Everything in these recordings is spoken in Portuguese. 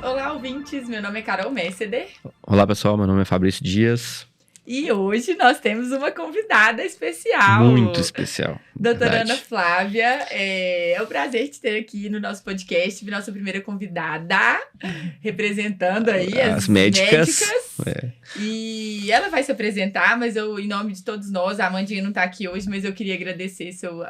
Olá, ouvintes! Meu nome é Carol Messeder. Olá, pessoal. Meu nome é Fabrício Dias. E hoje nós temos uma convidada especial. Muito especial. Doutora verdade. Ana Flávia. É um prazer te ter aqui no nosso podcast. Nossa primeira convidada, representando aí as médicas. É. E ela vai se apresentar, mas eu, em nome de todos nós, a Amandinha não está aqui hoje, mas eu queria agradecer seu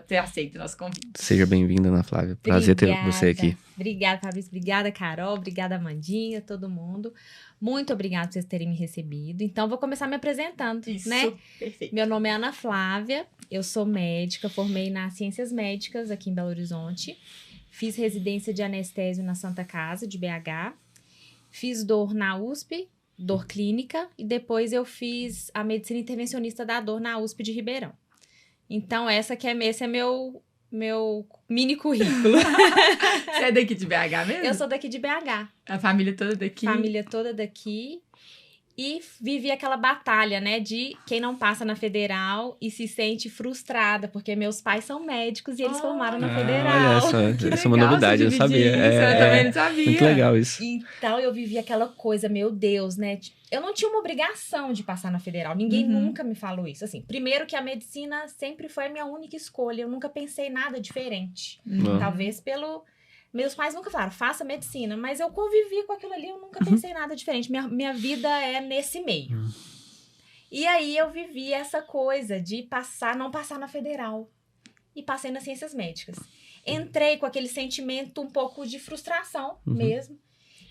ter aceito o nosso convite. Seja bem-vinda, Ana Flávia. Prazer ter você aqui. Obrigada, Fabrício. Obrigada, Carol. Obrigada, Amandinha, todo mundo. Muito obrigada por vocês terem me recebido. Então, vou começar me apresentando, Isso, né? perfeito. Meu nome é Ana Flávia, eu sou médica, formei nas Ciências Médicas aqui em Belo Horizonte. Fiz residência de anestésio na Santa Casa, de BH. Fiz dor na USP, dor clínica, e depois eu fiz a medicina intervencionista da dor na USP de Ribeirão. Então, esse é meu mini currículo. Você é daqui de BH mesmo? Eu sou daqui de BH. A família toda daqui? Família toda daqui. E vivi aquela batalha, né, de quem não passa na federal e se sente frustrada, porque meus pais são médicos e eles formaram na federal. Olha, Que essa é uma legal novidade, eu você não sabia. dividir isso, eu também não sabia. Muito legal isso. Então eu vivi aquela coisa, meu Deus, né? Eu não tinha uma obrigação de passar na federal. Ninguém nunca me falou isso. Assim, primeiro que a medicina sempre foi a minha única escolha. Eu nunca pensei nada diferente. Talvez pelo... Meus pais nunca falaram, faça medicina. Mas eu convivi com aquilo ali, eu nunca pensei nada diferente. Minha vida é nesse meio. E aí eu vivi essa coisa de não passar na federal. E passei nas ciências médicas. Entrei com aquele sentimento um pouco de frustração mesmo.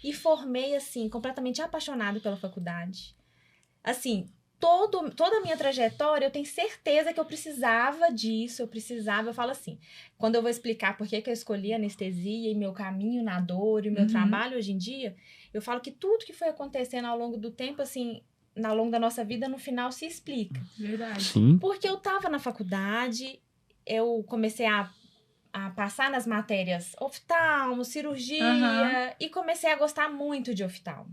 E formei, assim, completamente apaixonada pela faculdade. Assim, toda a minha trajetória, eu tenho certeza que eu precisava disso, eu falo assim, quando eu vou explicar por que eu escolhi anestesia e meu caminho na dor e meu trabalho hoje em dia, eu falo que tudo que foi acontecendo ao longo do tempo, assim, ao longo da nossa vida, no final se explica. Verdade. Sim. Porque eu tava na faculdade, eu comecei a passar nas matérias oftalmo, cirurgia, e comecei a gostar muito de oftalmo.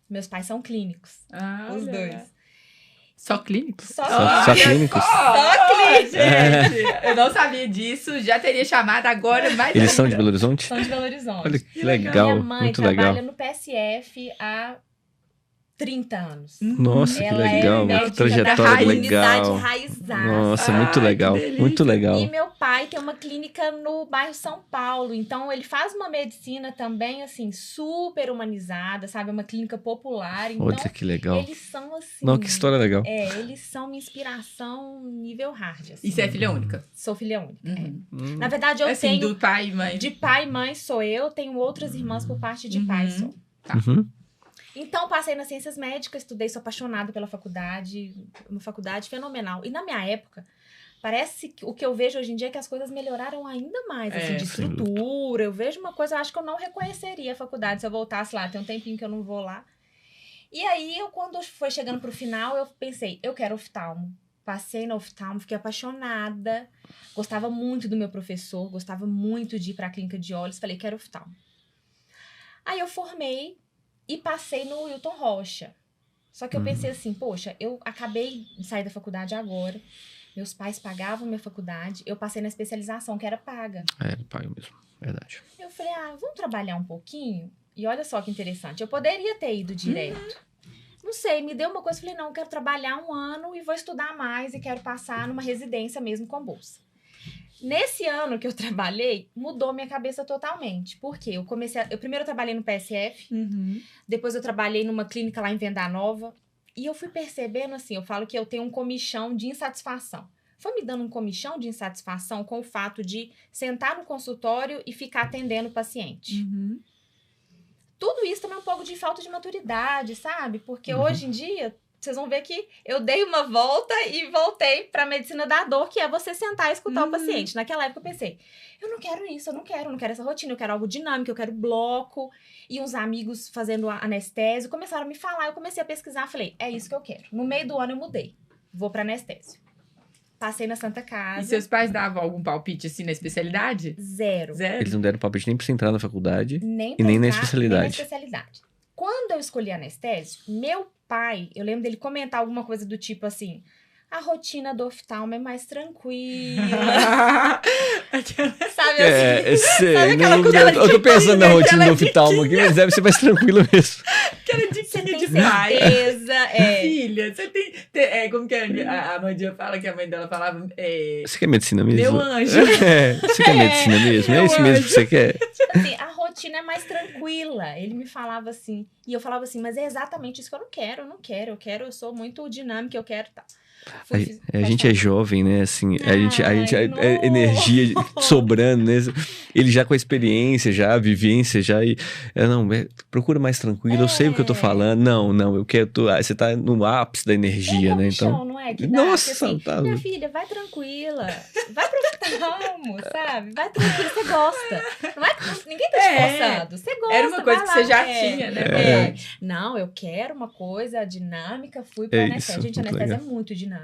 Meus pais são clínicos, os dois. Só clínicos? Só clínicos? Só clínicos. Gente, eu não sabia disso, já teria chamado agora, mas... Eles são de Belo Horizonte? São de Belo Horizonte. Olha que legal, Minha mãe muito trabalha legal. no PSF há 30 anos. Nossa, que Ela legal, é uma médica trajetória da legal. unidade Raizar. Nossa, muito legal, que delícia. muito legal. E meu pai tem uma clínica no bairro São Paulo, então ele faz uma medicina também, assim, super humanizada, sabe? Uma clínica popular, então Olha que legal. eles são assim... Não, que história legal. Eles são minha inspiração nível hard, assim. E você é filha única? Sou filha única, Uhum. Na verdade, eu Assim, tenho... do pai e mãe? De pai e mãe sou eu, tenho outras irmãs por parte de pai só. Uhum. Então, passei nas ciências médicas, estudei, sou apaixonada pela faculdade, uma faculdade fenomenal. E na minha época, parece que o que eu vejo hoje em dia é que as coisas melhoraram ainda mais, assim, de estrutura. Eu vejo uma coisa, eu acho que eu não reconheceria a faculdade se eu voltasse lá. Tem um tempinho que eu não vou lá. E aí, quando foi chegando pro final, eu pensei, eu quero oftalmo. Passei na oftalmo, fiquei apaixonada. Gostava muito do meu professor, gostava muito de ir pra clínica de olhos. Falei, quero oftalmo. Aí eu formei e passei no Wilton Rocha. Só que eu pensei assim, poxa, eu acabei de sair da faculdade agora. Meus pais pagavam minha faculdade. Eu passei na especialização, que era paga. Ele paga mesmo, verdade. Eu falei, vamos trabalhar um pouquinho? E olha só que interessante, eu poderia ter ido direto. Não sei, me deu uma coisa, falei, não, eu quero trabalhar 1 ano e vou estudar mais e quero passar numa residência mesmo com bolsa. Nesse ano que eu trabalhei, mudou minha cabeça totalmente. Por quê? Eu primeiro trabalhei no PSF, depois eu trabalhei numa clínica lá em Venda Nova, e eu fui percebendo, assim, eu falo que eu tenho um comichão de insatisfação. Foi me dando um comichão de insatisfação com o fato de sentar no consultório e ficar atendendo o paciente. Tudo isso também é um pouco de falta de maturidade, sabe? Porque hoje em dia... Vocês vão ver que eu dei uma volta e voltei para a medicina da dor, que é você sentar e escutar o paciente. Naquela época eu pensei, eu não quero isso, eu não quero essa rotina, eu quero algo dinâmico, eu quero bloco. E uns amigos fazendo anestésio começaram a me falar, eu comecei a pesquisar, falei, é isso que eu quero. No meio do ano eu mudei, vou para anestésio. Passei na Santa Casa. E seus pais davam algum palpite assim na especialidade? Zero. Eles não deram palpite nem pra você entrar na faculdade Nem e nem na entrar, especialidade. Nem na especialidade. Quando eu escolhi anestésio, meu pai, eu lembro dele comentar alguma coisa do tipo assim, a rotina do oftalmo é mais tranquila. Sabe assim? Sabe eu tô pensando na rotina do oftalmo aqui, mas deve ser mais tranquilo mesmo. Aquela diquinha de certeza, Filha, você tem como que a Amandinha fala, que a mãe dela falava... Você quer medicina mesmo? Meu anjo. Você quer medicina mesmo? É isso mesmo que você quer? Tipo assim, a rotina é mais tranquila. Ele me falava assim, e eu falava assim, mas é exatamente isso que eu não quero, eu sou muito dinâmica, eu quero, tá. A gente é jovem, né? Assim, a gente é energia sobrando, né? Ele já com a experiência, já a vivência, já procura mais tranquilo, eu sei o que eu tô falando. Não, eu quero. Você tá no ápice da energia, né? Então, não é? Que dá, nossa, assim, tá... minha filha, vai tranquila, vai pro oftalmo, sabe? Vai tranquila, você gosta. Não é que ninguém tá te forçando, você gosta. Era uma coisa que você já tinha, né? Não, eu quero uma coisa dinâmica, fui pro anestésio. Gente, anestésio é muito dinâmico.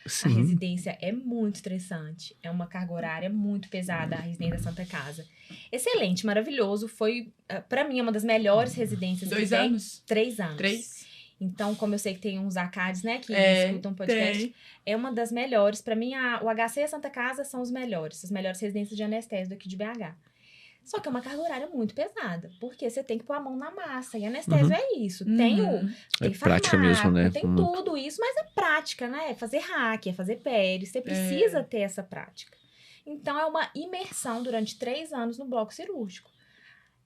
Sim. A residência é muito estressante. É uma carga horária muito pesada, a residência da Santa Casa. Excelente, maravilhoso. Foi, pra mim, uma das melhores residências. 2 anos? 3 anos. 3. Então, como eu sei que tem uns ACADs, né, que escutam podcast, é uma das melhores. Pra mim, o HC e a Santa Casa são as melhores residências de anestésio daqui de BH. Só que é uma carga horária muito pesada, porque você tem que pôr a mão na massa, e anestésio é isso. Tem prática mesmo, né? Tem tudo isso, mas é prática, né? É fazer hack, é fazer pele, você precisa ter essa prática. Então, é uma imersão durante 3 anos no bloco cirúrgico.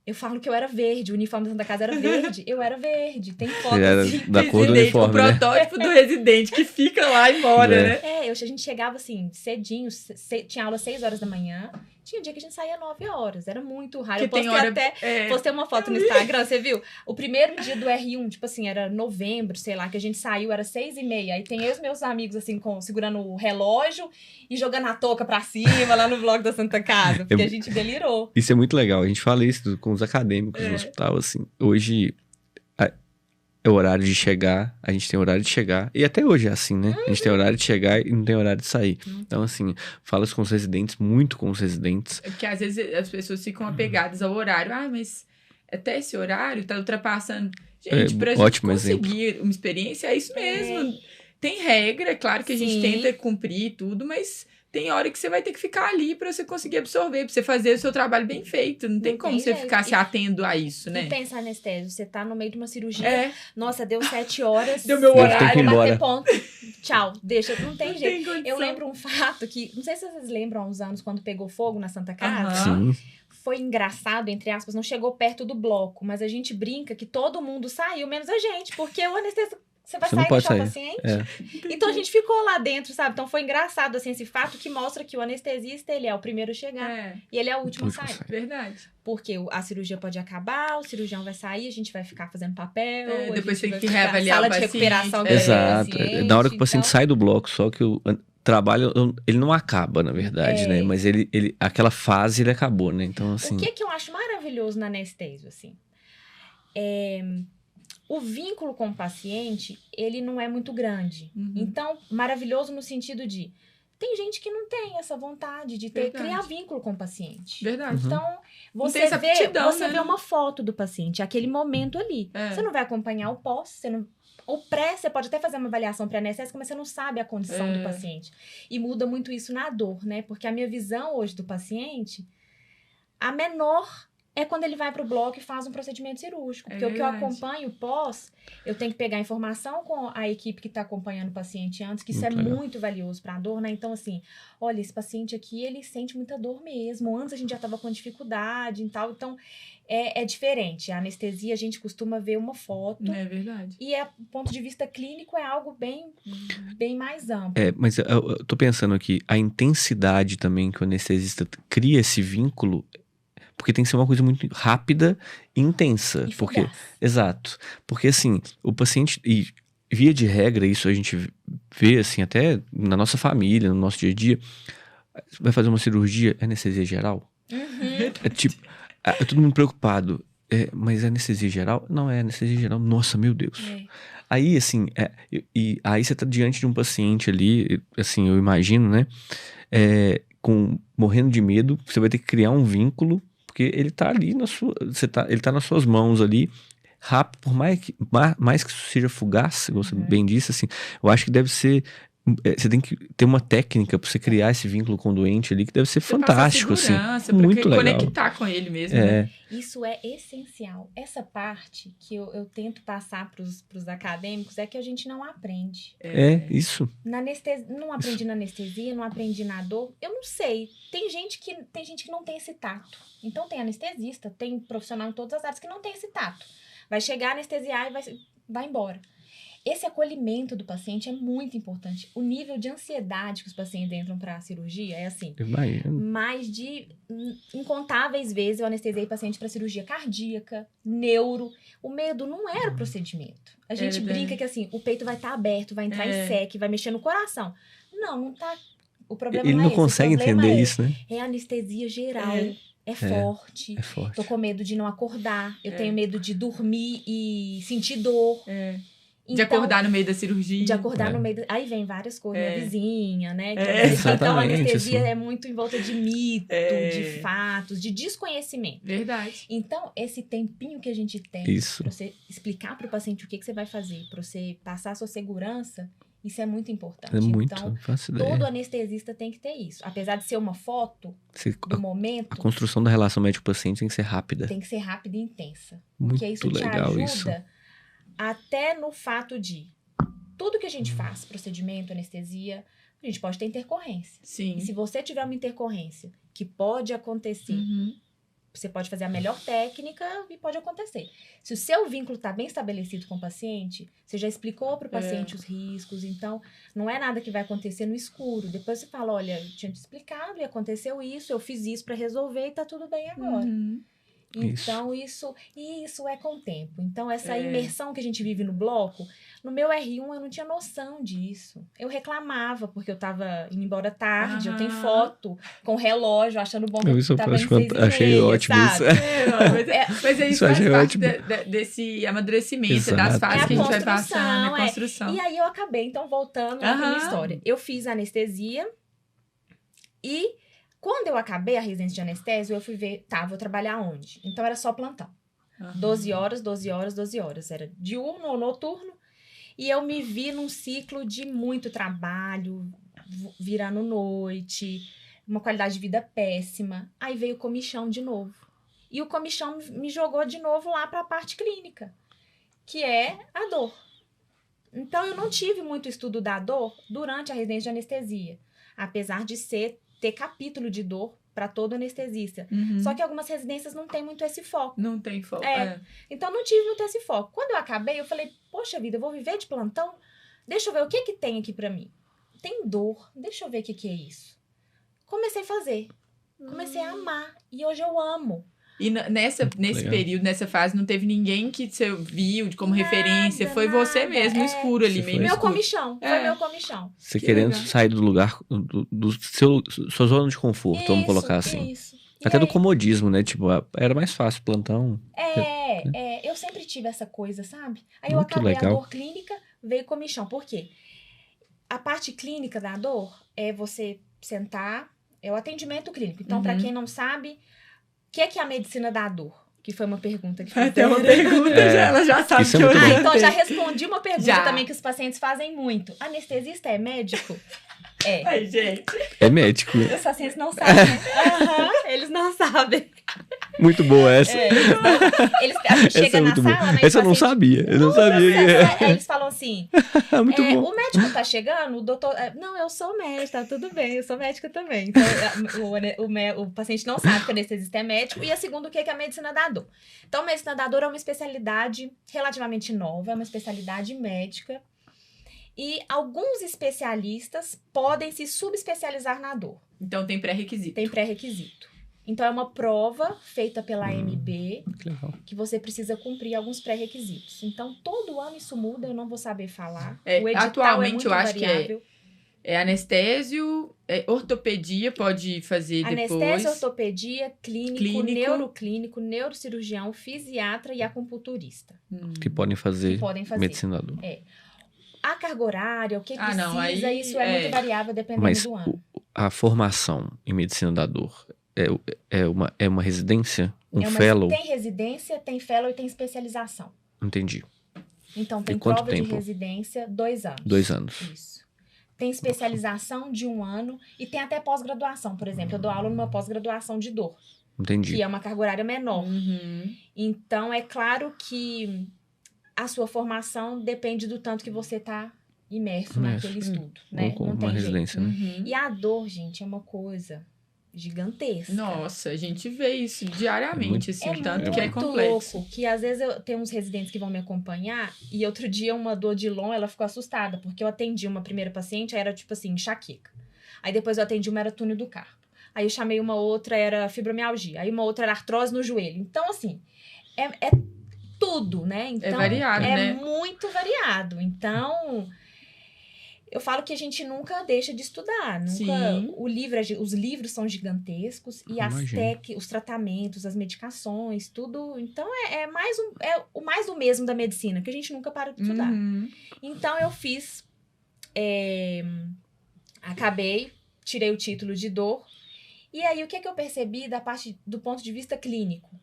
Eu falo que eu era verde, o uniforme da Santa Casa era verde, eu era verde, tem foto assim. Da cor do uniforme, o protótipo do residente que fica lá e mora, né? A gente chegava assim, cedinho, tinha aula às 6 horas da manhã, tinha dia que a gente saía às 9 horas, era muito raro. Postei uma foto no Instagram, você viu? O primeiro dia do R1, tipo assim, era novembro, sei lá, que a gente saiu, era 6h30, aí tem eu e os meus amigos, assim, segurando o relógio e jogando a touca pra cima, lá no bloco da Santa Casa, porque a gente delirou. Isso é muito legal, a gente fala isso com os acadêmicos no hospital, assim, hoje é o horário de chegar, a gente tem horário de chegar, e até hoje é assim, né? A gente tem horário de chegar e não tem horário de sair. Então, assim, fala-se com os residentes, muito com os residentes. É porque às vezes as pessoas ficam apegadas ao horário. Mas até esse horário tá ultrapassando. Gente, pra gente conseguir uma experiência, é isso mesmo. Tem regra, é claro que a gente tenta cumprir tudo, mas tem hora que você vai ter que ficar ali pra você conseguir absorver, pra você fazer o seu trabalho bem feito. Não tem como você ficar se atendo a isso, né? E pensa, anestésio, você tá no meio de uma cirurgia. Nossa, deu 7 horas. Deu meu horário. Bater ponto. Tchau, deixa. Não tem jeito. Eu lembro um fato que, não sei se vocês lembram há uns anos, quando pegou fogo na Santa Casa. Sim. Foi engraçado, entre aspas, não chegou perto do bloco, mas a gente brinca que todo mundo saiu, menos a gente, porque o anestesista... Você vai sair e deixar o paciente? Então, a gente ficou lá dentro, sabe? Então, foi engraçado, assim, esse fato que mostra que o anestesista, ele é o primeiro a chegar e ele é o último a sair. Verdade. Porque a cirurgia pode acabar, o cirurgião vai sair, a gente vai ficar fazendo papel. Depois tem que reavaliar sala o paciente. De recuperação. Exato. Na hora que o paciente sai do bloco, só que o trabalho, ele não acaba, na verdade, né? Mas aquela fase, ele acabou, né? Então, assim... O que eu acho maravilhoso na anestésio, assim? O vínculo com o paciente, ele não é muito grande. Então, maravilhoso no sentido de... Tem gente que não tem essa vontade de criar vínculo com o paciente. Verdade. Então, você vê uma foto do paciente, aquele momento ali. Você não vai acompanhar o pós, o pré, você pode até fazer uma avaliação pré-anestésica, mas você não sabe a condição do paciente. E muda muito isso na dor, né? Porque a minha visão hoje do paciente, a menor... é quando ele vai para o bloco e faz um procedimento cirúrgico. Porque o que eu acompanho pós, eu tenho que pegar informação com a equipe que está acompanhando o paciente antes, que isso muito legal. Muito valioso para a dor, né? Então, assim, olha, esse paciente aqui, ele sente muita dor mesmo. Antes a gente já estava com dificuldade e tal. Então, é diferente. A anestesia, a gente costuma ver uma foto. É verdade. E, do ponto de vista clínico, é algo bem mais amplo. Mas eu tô pensando aqui, a intensidade também que o anestesista cria esse vínculo... Porque tem que ser uma coisa muito rápida e intensa. Exato. Porque, assim, o paciente... E via de regra, isso a gente vê, assim, até na nossa família, no nosso dia a dia. Vai fazer uma cirurgia, é anestesia geral? É tipo... É todo mundo preocupado. Mas é anestesia geral? Não é anestesia geral. Nossa, meu Deus. Aí, assim... aí você tá diante de um paciente ali, assim, eu imagino, né? Morrendo de medo. Você vai ter que criar um vínculo... Porque ele tá ali ele tá nas suas mãos ali. rápido, por mais que isso seja fugaz, como você bem disse, assim, eu acho que deve ser... Você tem que ter uma técnica para você criar esse vínculo com o doente ali que deve ser fantástico, assim. Muito legal. Conectar com ele mesmo, né? Isso é essencial. Essa parte que eu tento passar para os acadêmicos é que a gente não aprende. Isso. Não aprendi na anestesia, não aprendi na dor. Eu não sei. Tem gente que não tem esse tato. Então tem anestesista, tem profissional em todas as áreas que não tem esse tato. Vai chegar, anestesiar e vai embora. Esse acolhimento do paciente é muito importante. O nível de ansiedade que os pacientes entram para a cirurgia é assim. Mais de incontáveis vezes eu anestesiei paciente para cirurgia cardíaca, neuro. O medo não era o procedimento. A gente brinca que assim, o peito vai estar aberto, vai entrar em SEC, vai mexer no coração. Não tá. O problema ele não é esse. Ele não consegue entender isso, né? É anestesia geral. É forte. Tô com medo de não acordar. Eu tenho medo de dormir e sentir dor. De acordar no meio da cirurgia. De acordar no meio da... Aí vem várias coisas, a vizinha, né? Então, a anestesia é muito em volta de mito, de fatos, de desconhecimento. Verdade. Então, esse tempinho que a gente tem pra você explicar pro paciente o que você vai fazer, pra você passar a sua segurança, isso é muito importante. Então, todo anestesista tem que ter isso. Apesar de ser uma foto do momento... A construção da relação médico-paciente tem que ser rápida. Tem que ser rápida e intensa. Muito porque isso legal te ajuda... isso. Até no fato de tudo que a gente faz, procedimento, anestesia, a gente pode ter intercorrência. Sim. E se você tiver uma intercorrência que pode acontecer, você pode fazer a melhor técnica e pode acontecer. Se o seu vínculo está bem estabelecido com o paciente, você já explicou para o paciente os riscos, então não é nada que vai acontecer no escuro. Depois você fala, olha, eu tinha te explicado e aconteceu isso, eu fiz isso para resolver e tá tudo bem agora. Então, isso é com o tempo. Então, essa imersão que a gente vive no bloco, no meu R1 eu não tinha noção disso. Eu reclamava, porque eu tava indo embora tarde, eu tenho foto com relógio, achando bom que eu tava indo 6h30, achei ótimo sabe? Isso. Mas isso faz parte desse amadurecimento, das fases que a gente vai passando, a construção. E aí eu acabei, então, voltando à minha história. Eu fiz anestesia e... Quando eu acabei a residência de anestésio, eu fui ver, vou trabalhar onde? Então, era só plantão. 12 horas, 12 horas, 12 horas. Era diurno ou noturno. E eu me vi num ciclo de muito trabalho, virando noite, uma qualidade de vida péssima. Aí veio o comichão de novo. E o comichão me jogou de novo lá para a parte clínica, que é a dor. Então, eu não tive muito estudo da dor durante a residência de anestesia. Apesar de ter capítulo de dor para todo anestesista. Só que algumas residências não tem muito esse foco. Não tem foco, Então, não tive muito esse foco. Quando eu acabei, eu falei, poxa vida, eu vou viver de plantão? Deixa eu ver o que tem aqui para mim. Tem dor, deixa eu ver o que é isso. Comecei a fazer. Comecei a amar. E hoje eu amo. E nesse período, nessa fase, não teve ninguém que você viu como referência? Foi você mesmo, no escuro ali, meio meu escuro. Comichão, foi meu comichão. Você querendo sair do lugar, sua zona de conforto, vamos colocar assim. Isso. Até do comodismo, né? Tipo, era mais fácil, plantão. Eu sempre tive essa coisa, sabe? Aí eu acabei a dor clínica, veio comichão. Por quê? A parte clínica da dor é você sentar, é o atendimento clínico. Então, para quem não sabe... O que é a medicina da dor? Que foi uma pergunta que até uma pergunta, ela já sabe que eu então já respondi uma pergunta também que os pacientes fazem muito. Anestesista é médico? Ai, gente. É médico. Os pacientes não sabem. Eles não sabem. Muito boa essa. A gente chega na sala, né? Essa eu não sabia. Eu não sabia. Eles falam assim, muito bom. O médico tá chegando, o doutor... não, eu sou médico, tá tudo bem, eu sou médica também. Então, o paciente não sabe que o anestesista é médico. E a segunda, o que é a medicina da dor? Então, a medicina da dor é uma especialidade relativamente nova, é uma especialidade médica. E alguns especialistas podem se subespecializar na dor. Então, tem pré-requisito. Tem pré-requisito. Então, é uma prova feita pela AMB que você precisa cumprir alguns pré-requisitos. Então, todo ano isso muda, eu não vou saber falar. O edital atualmente, eu acho variável. Que é anestésio, ortopedia, pode fazer anestésio, depois. Anestésio, ortopedia, clínico, neuroclínico, neurocirurgião, fisiatra e acupunturista. Que podem fazer medicina da dor. A carga horária, o que precisa, isso é muito variável dependendo do ano. A formação em medicina da dor é uma residência? Fellow? Tem residência, tem fellow e tem especialização. Entendi. Então, tem prova de residência 2 anos. 2 anos. Isso. Tem especialização de 1 ano e tem até pós-graduação. Por exemplo, eu dou aula numa pós-graduação de dor. Entendi. Que é uma carga horária menor. Então, é claro que a sua formação depende do tanto que você está imerso naquele estudo, né? Não tem residência, jeito. Né? E a dor, gente, é uma coisa gigantesca. Nossa, a gente vê isso diariamente, tanto que é complexo. Louco, que às vezes eu tenho uns residentes que vão me acompanhar e outro dia uma dor de Lyme, ela ficou assustada, porque eu atendi uma primeira paciente, era tipo assim, enxaqueca. Aí depois eu atendi uma, era túnel do carpo. Aí eu chamei uma outra, era fibromialgia. Aí uma outra era artrose no joelho. Então, assim, é tudo, né? Então, é variado, né? É muito variado. Então, eu falo que a gente nunca deixa de estudar. Os livros são gigantescos e os tratamentos, as medicações, tudo. Então, é o mais do mesmo da medicina, que a gente nunca para de estudar. Então, eu fiz... acabei, tirei o título de dor. E aí, o que eu percebi do ponto de vista clínico?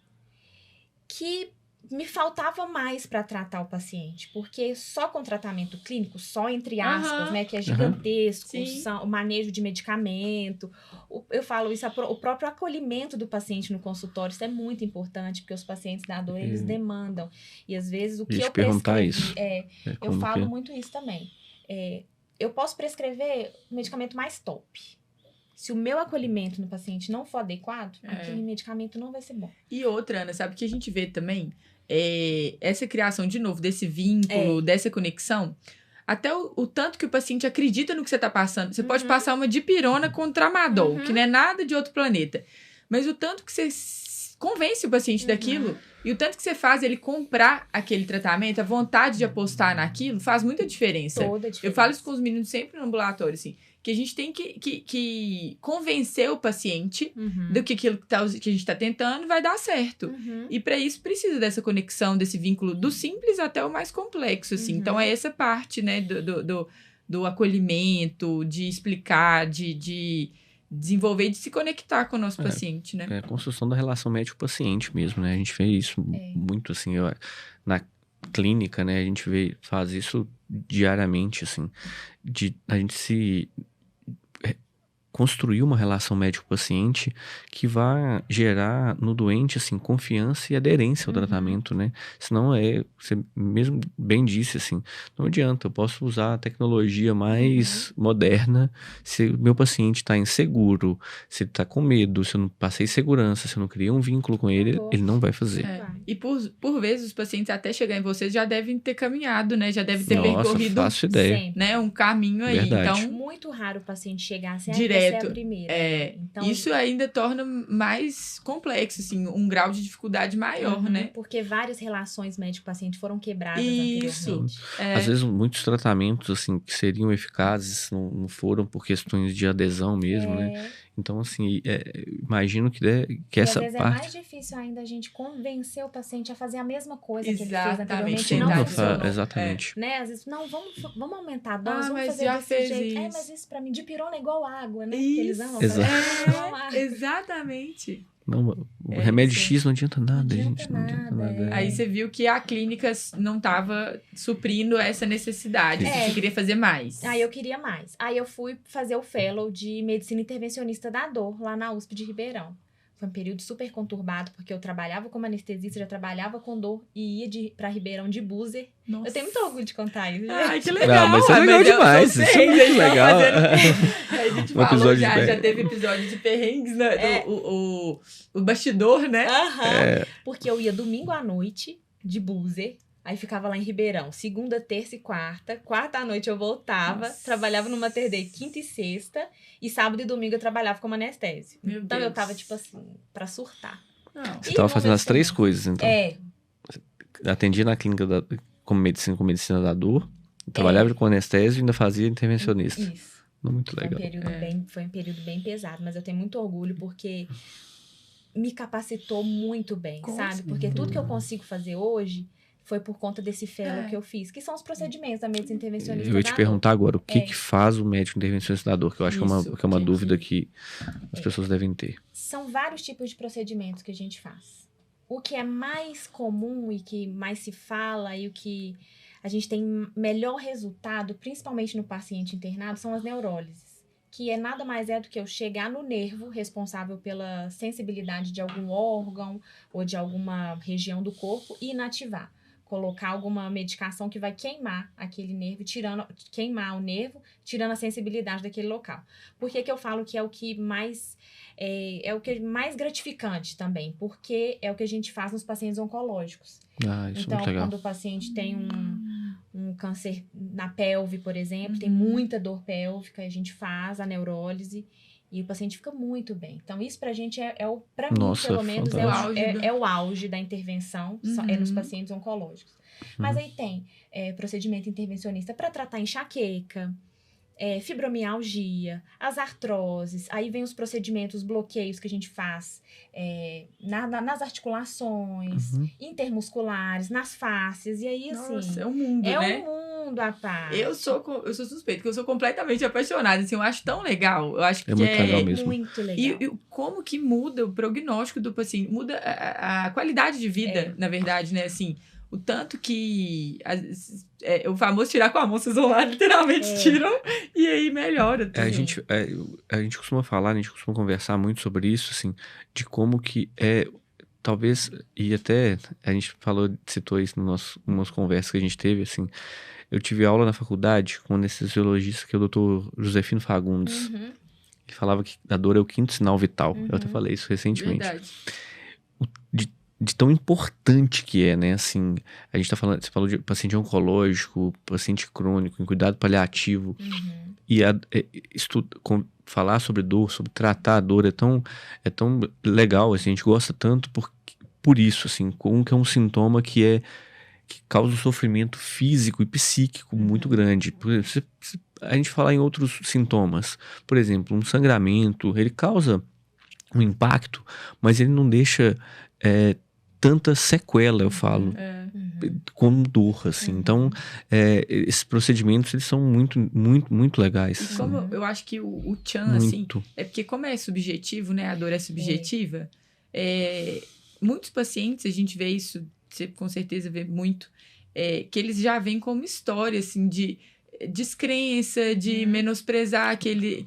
Que me faltava mais para tratar o paciente, porque só com tratamento clínico, só entre aspas, né, que é gigantesco, o manejo de medicamento, eu falo isso, o próprio acolhimento do paciente no consultório, isso é muito importante, porque os pacientes da dor, eles demandam, e às vezes o que eu prescrevi, eu falo muito isso também, eu posso prescrever o medicamento mais top. Se o meu acolhimento no paciente não for adequado, aquele medicamento não vai ser bom. E outra, Ana, sabe o que a gente vê também? Essa criação, de novo, desse vínculo, dessa conexão, até o tanto que o paciente acredita no que você está passando. Você pode passar uma dipirona com tramadol, que não é nada de outro planeta. Mas o tanto que você convence o paciente daquilo e o tanto que você faz ele comprar aquele tratamento, a vontade de apostar naquilo, faz muita diferença. Toda a diferença. Eu falo isso com os meninos sempre no ambulatório, assim, que a gente tem que convencer o paciente do que aquilo que a gente está tentando vai dar certo. E para isso precisa dessa conexão, desse vínculo do simples até o mais complexo, assim. Então é essa parte, né, do acolhimento, de explicar, de desenvolver e de se conectar com o nosso paciente, né? É a construção da relação médico-paciente mesmo, né? A gente vê isso muito, assim, na clínica, né? A gente faz isso diariamente, assim, a gente construir uma relação médico-paciente que vai gerar no doente, assim, confiança e aderência ao tratamento, né? Senão você mesmo bem disse, assim, não adianta, eu posso usar a tecnologia mais moderna, se o meu paciente está inseguro, se ele está com medo, se eu não passei segurança, se eu não criei um vínculo com ele, ele não vai fazer. E por vezes os pacientes até chegar em vocês já devem ter caminhado, né? Já devem ter percorrido, faço ideia. Né? Um caminho aí. Verdade. Então, muito raro o paciente chegar assim, direto. Você é a primeira. Então, isso ainda torna mais complexo, assim, um grau de dificuldade maior, né? Porque várias relações médico-paciente foram quebradas isso. anteriormente. Às vezes, muitos tratamentos, assim, que seriam eficazes não foram por questões de adesão mesmo, né? Então, assim, imagino que essa parte... Às vezes é mais difícil ainda a gente convencer o paciente a fazer a mesma coisa que ele fez anteriormente. Não funcionou. Exatamente. Né? Às vezes, não, vamos aumentar a dose, vamos fazer já desse fez jeito. Isso. Mas isso pra mim, dipirona é igual água, né? Isso. Eles amam. Exatamente. Não, o remédio X não adianta nada, gente. Não adianta nada. Aí você viu que a clínica não estava suprindo essa necessidade. Você queria fazer mais. Aí eu queria mais. Aí eu fui fazer o fellow de medicina intervencionista da dor, lá na USP de Ribeirão. Foi um período super conturbado, porque eu trabalhava como anestesista, já trabalhava com dor e ia pra Ribeirão de Buser. Nossa. Eu tenho muito orgulho de contar isso. Ai, que legal. Não, mas isso é legal demais. Isso é muito legal. A gente falou, já teve episódio de perrengues, né? O bastidor, né? Porque eu ia domingo à noite de Buser. Aí ficava lá em Ribeirão, segunda, terça e quarta. Quarta à noite eu voltava, trabalhava no Mater Dei quinta e sexta. E sábado e domingo eu trabalhava como anestésio. Então eu tava, tipo assim, pra surtar. Você tava fazendo as 3 coisas, então? Atendia na clínica com medicina da dor, trabalhava com anestésio e ainda fazia intervencionista. Isso. Muito legal. Foi um período bem pesado, mas eu tenho muito orgulho porque me capacitou muito bem, sabe? Porque tudo que eu consigo fazer hoje foi por conta desse fellow que eu fiz, que são os procedimentos da medicina intervencionista. Eu ia te perguntar agora, o que faz o médico intervencionista da dor? Que eu acho que é uma dúvida que as pessoas devem ter. São vários tipos de procedimentos que a gente faz. o que é mais comum e que mais se fala e o que a gente tem melhor resultado, principalmente no paciente internado, são as neurólises, que nada mais é do que eu chegar no nervo responsável pela sensibilidade de algum órgão ou de alguma região do corpo e inativar. Colocar alguma medicação que vai queimar aquele nervo, queimar o nervo, tirando a sensibilidade daquele local. Por que eu falo que é o que mais o que é mais gratificante também? Porque é o que a gente faz nos pacientes oncológicos. Isso então, é muito legal. Quando o paciente tem um câncer na pelve, por exemplo, tem muita dor pélvica, a gente faz a neurólise e o paciente fica muito bem. Então, isso pra gente pra mim, pelo menos, é o auge da intervenção, nos pacientes oncológicos. Mas aí tem procedimento intervencionista para tratar enxaqueca, fibromialgia, as artroses, aí vem os procedimentos, bloqueios que a gente faz nas articulações, intermusculares, nas faces, e aí assim... Nossa, é um mundo, né? É um mundo à parte. Eu sou suspeita, porque eu sou completamente apaixonada, assim, eu acho tão legal, eu acho que muito legal mesmo. Muito legal. E como que muda o prognóstico do paciente, muda a qualidade de vida, na verdade, né, assim... O tanto que o famoso tirar com a mão, vocês vão lá, literalmente tiram, e aí melhora tudo. A gente costuma falar, a gente costuma conversar muito sobre isso, assim, de como que talvez, e até a gente citou isso nas umas conversas que a gente teve, assim, eu tive aula na faculdade com um anestesiologista que é o Dr. Josefino Fagundes, que falava que a dor é o 5º sinal vital. Eu até falei isso recentemente. Verdade. De tão importante que né, assim, a gente tá falando, você falou de paciente oncológico, paciente crônico, em cuidado paliativo, e falar sobre dor, sobre tratar a dor é tão legal, assim, a gente gosta tanto por isso, assim, que é um sintoma que causa um sofrimento físico e psíquico muito grande. Por exemplo, a gente falar em outros sintomas, por exemplo, um sangramento, ele causa um impacto, mas ele não deixa tanta sequela, eu falo, como dor, assim. Então, esses procedimentos, eles são muito, muito, muito legais. E como eu acho que o Tchan, assim, é porque como é subjetivo, né, a dor é subjetiva, muitos pacientes, a gente vê isso, você com certeza vê muito, que eles já vêm como história, assim, de descrença, de menosprezar aquele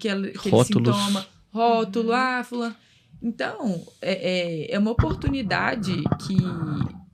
sintoma, rótulo, fulano. Então, é uma oportunidade que,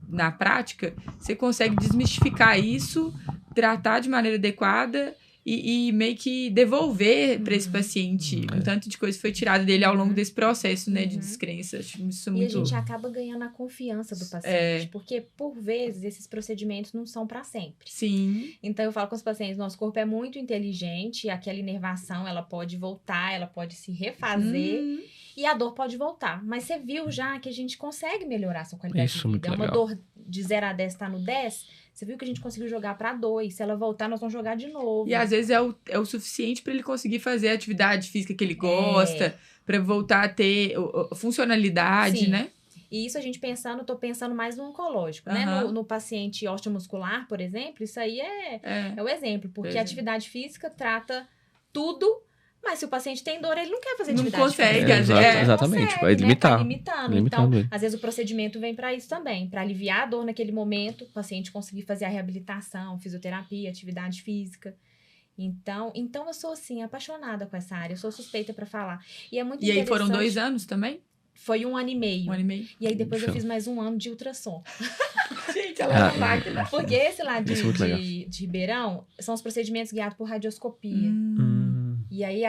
na prática, você consegue desmistificar isso, tratar de maneira adequada e meio que devolver para esse paciente um tanto de coisa que foi tirada dele ao longo desse processo, né, de descrença. Acho isso muito... E a gente acaba ganhando a confiança do paciente, porque, por vezes, esses procedimentos não são para sempre. Sim. Então, eu falo com os pacientes, nosso corpo é muito inteligente, e aquela inervação, ela pode voltar, ela pode se refazer, e a dor pode voltar. Mas você viu já que a gente consegue melhorar a sua qualidade de vida. Uma dor de 0 a 10 tá no 10... Você viu que a gente conseguiu jogar para 2. Se ela voltar, nós vamos jogar de novo. E às vezes é o suficiente para ele conseguir fazer a atividade física que ele gosta, para voltar a ter funcionalidade, né? E isso a gente tô pensando mais no oncológico, né? No paciente osteomuscular, por exemplo, isso aí é o exemplo. Porque a atividade física trata tudo. Mas se o paciente tem dor, ele não quer fazer atividade. Não consegue, exatamente, vai limitar. Tá limitando. Então, às vezes o procedimento vem para isso também, para aliviar a dor naquele momento, o paciente conseguir fazer a reabilitação, fisioterapia, atividade física. Então eu sou, assim, apaixonada com essa área, eu sou suspeita para falar. E é muito interessante. E aí foram 2 anos também? Foi 1 ano e meio. 1 ano e meio. E aí depois eu fiz mais 1 ano de ultrassom. Gente, ela é uma máquina. Porque esse lá de Ribeirão são os procedimentos guiados por radioscopia. E aí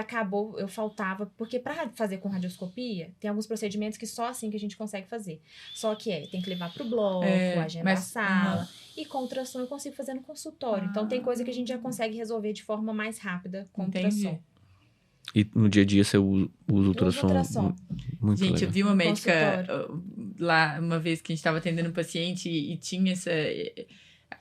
eu faltava, porque para fazer com radioscopia, tem alguns procedimentos que só assim que a gente consegue fazer. Só que tem que levar pro bloco, agendar a sala. E com ultrassom eu consigo fazer no consultório. Então tem coisa que a gente já consegue resolver de forma mais rápida com ultrassom. E no dia a dia você usa ultrassom? Muito gente, legal. Eu vi uma médica lá, uma vez que a gente estava atendendo um paciente e tinha esse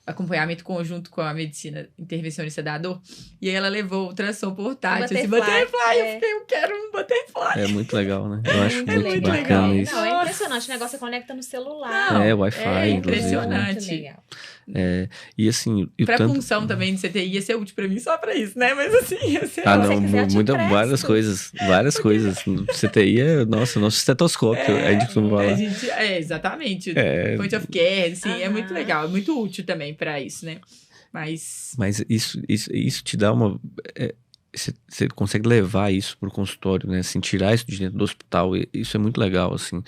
acompanhamento conjunto com a medicina intervencionista da dor. E aí ela levou o ultrassom portátil. Butterfly. Eu quero um butterfly. É muito legal, né? Eu acho muito bacana isso. Não, é impressionante. O negócio você conecta no celular. Wi-Fi. É impressionante. Muito legal. E assim... Pra função também de CTI ia ser útil pra mim só pra isso, né? Mas assim, ia ser... várias coisas. CTI é nosso estetoscópio, a gente costuma falar. Exatamente. Point of care, assim, é muito legal, é muito útil também pra isso, né? Mas isso te dá uma... Você consegue levar isso pro consultório, né? Assim, tirar isso de dentro do hospital, isso é muito legal, assim.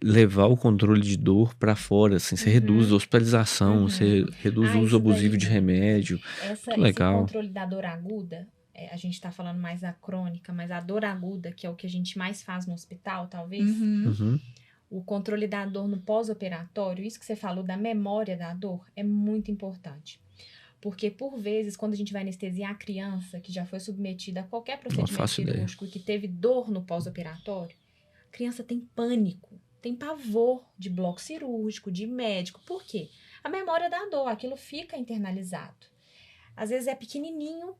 Levar o controle de dor para fora, assim. Você reduz a hospitalização, você reduz o uso abusivo de remédio. Muito legal. Esse controle da dor aguda, a gente tá falando mais da crônica, mas a dor aguda, que é o que a gente mais faz no hospital, talvez. O controle da dor no pós-operatório, isso que você falou da memória da dor, é muito importante. Porque, por vezes, quando a gente vai anestesiar a criança que já foi submetida a qualquer procedimento cirúrgico e que teve dor no pós-operatório, a criança tem pânico, tem pavor de bloco cirúrgico, de médico. Por quê? A memória da dor, aquilo fica internalizado. Às vezes é pequenininho,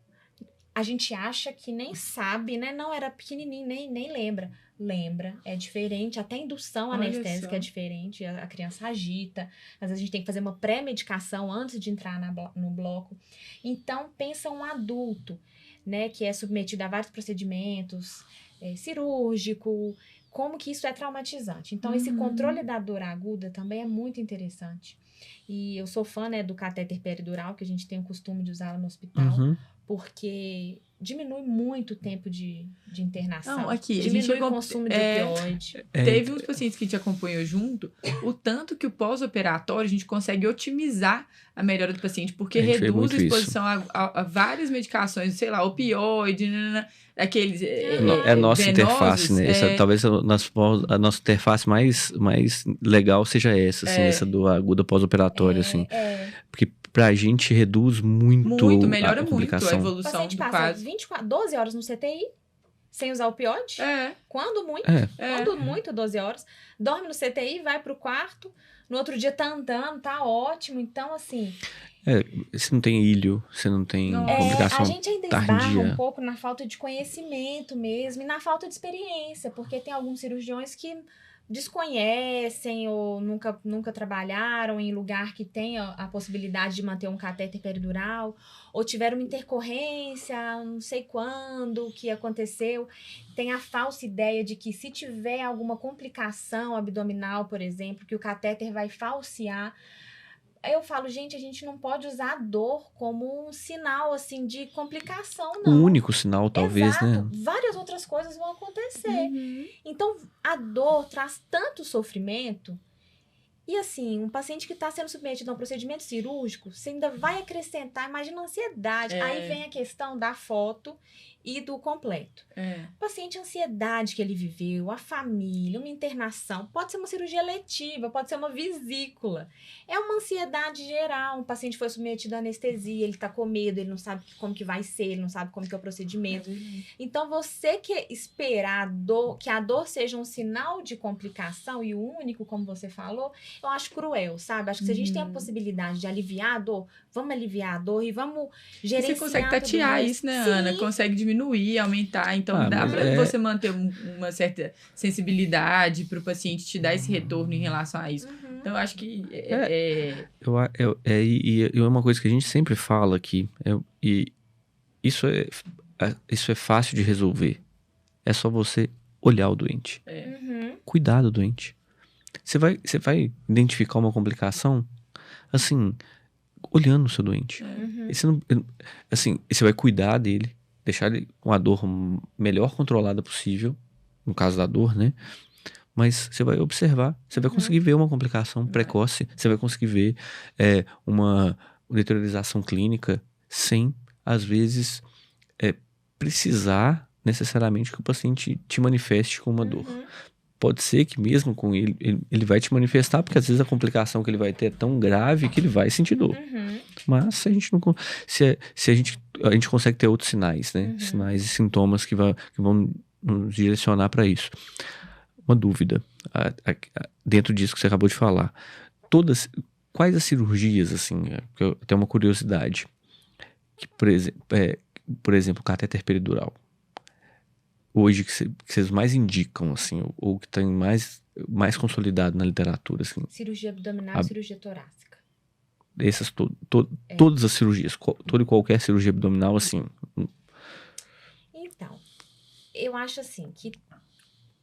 a gente acha que nem sabe, né? Não, era pequenininho, nem lembra. Lembra, é diferente, até a indução anestésica é diferente, a criança agita, às vezes a gente tem que fazer uma pré-medicação antes de entrar no bloco. Então, pensa um adulto, né, que é submetido a vários procedimentos, cirúrgico, como que isso é traumatizante. Então, esse controle da dor aguda também é muito interessante. E eu sou fã, né, do catéter peridural, que a gente tem o costume de usar no hospital, porque diminui muito o tempo de internação. Não, aqui, diminui o consumo de opioide. Teve uns pacientes que a gente acompanhou junto, o tanto que o pós-operatório a gente consegue otimizar a melhora do paciente, porque reduz a exposição a várias medicações, sei lá, opioide, aqueles a nossa interface, né? Talvez a nossa interface mais legal seja essa, assim, essa do aguda pós-operatório, assim. Porque pra gente reduz muito melhora a complicação. Muito a evolução do quadro. 12 horas no CTI, sem usar opioide. Quando muito, 12 horas. Dorme no CTI, vai pro quarto, no outro dia tá andando, tá ótimo. Então, assim... você não tem ilho, você não tem complicação a gente ainda tardia. esbarra um pouco na falta de conhecimento mesmo e na falta de experiência, porque tem alguns cirurgiões que desconhecem ou nunca trabalharam em lugar que tenha a possibilidade de manter um catéter peridural, ou tiveram uma intercorrência, não sei quando, que aconteceu. Tem a falsa ideia de que se tiver alguma complicação abdominal, por exemplo, que o catéter vai falsear. Eu falo, gente, a gente não pode usar a dor como um sinal, assim, de complicação, não. O único sinal, talvez, Exato. né? Várias outras coisas vão acontecer. Então, a dor traz tanto sofrimento. E, assim, um paciente que está sendo submetido a um procedimento cirúrgico, você ainda vai acrescentar, imagina a ansiedade. Aí vem a questão da foto e do completo. O paciente, a ansiedade que ele viveu, a família, uma internação, pode ser uma cirurgia letiva, pode ser uma vesícula. É uma ansiedade geral. Um paciente foi submetido a anestesia, ele está com medo, ele não sabe como que vai ser, ele não sabe como que é o procedimento. Então, você que esperar que a dor seja um sinal de complicação e o único, como você falou, eu acho cruel, sabe? Acho que se a gente tem a possibilidade de aliviar a dor, vamos aliviar a dor e vamos gerenciar. E você consegue tatear isso, né, Ana? Consegue diminuir, aumentar. Então, dá pra você manter uma certa sensibilidade para o paciente te dar esse retorno em relação a isso. Então, eu acho que e é uma coisa que a gente sempre fala aqui, e isso é fácil de resolver. É só você olhar o doente. Cuidar do doente. Você vai identificar uma complicação, assim, olhando o seu doente. Você vai cuidar dele, deixar ele com a dor melhor controlada possível, no caso da dor, né? Mas você vai observar, você vai conseguir ver uma complicação precoce, você vai conseguir ver uma deteriorização clínica sem, às vezes, precisar necessariamente que o paciente te manifeste com uma dor. Pode ser que mesmo com ele vai te manifestar, porque às vezes a complicação que ele vai ter é tão grave que ele vai sentir dor. Mas se a gente não, se a gente consegue ter outros sinais, né? Sinais e sintomas que vão nos direcionar para isso. Uma dúvida dentro disso que você acabou de falar. Quais as cirurgias, assim, que eu tenho uma curiosidade, que, por exemplo, o catéter peridural, hoje que vocês mais indicam, assim, ou que tem mais consolidado na literatura, assim? Cirurgia abdominal e cirurgia torácica. todas as cirurgias, toda e qualquer cirurgia abdominal, assim. Então, eu acho assim, que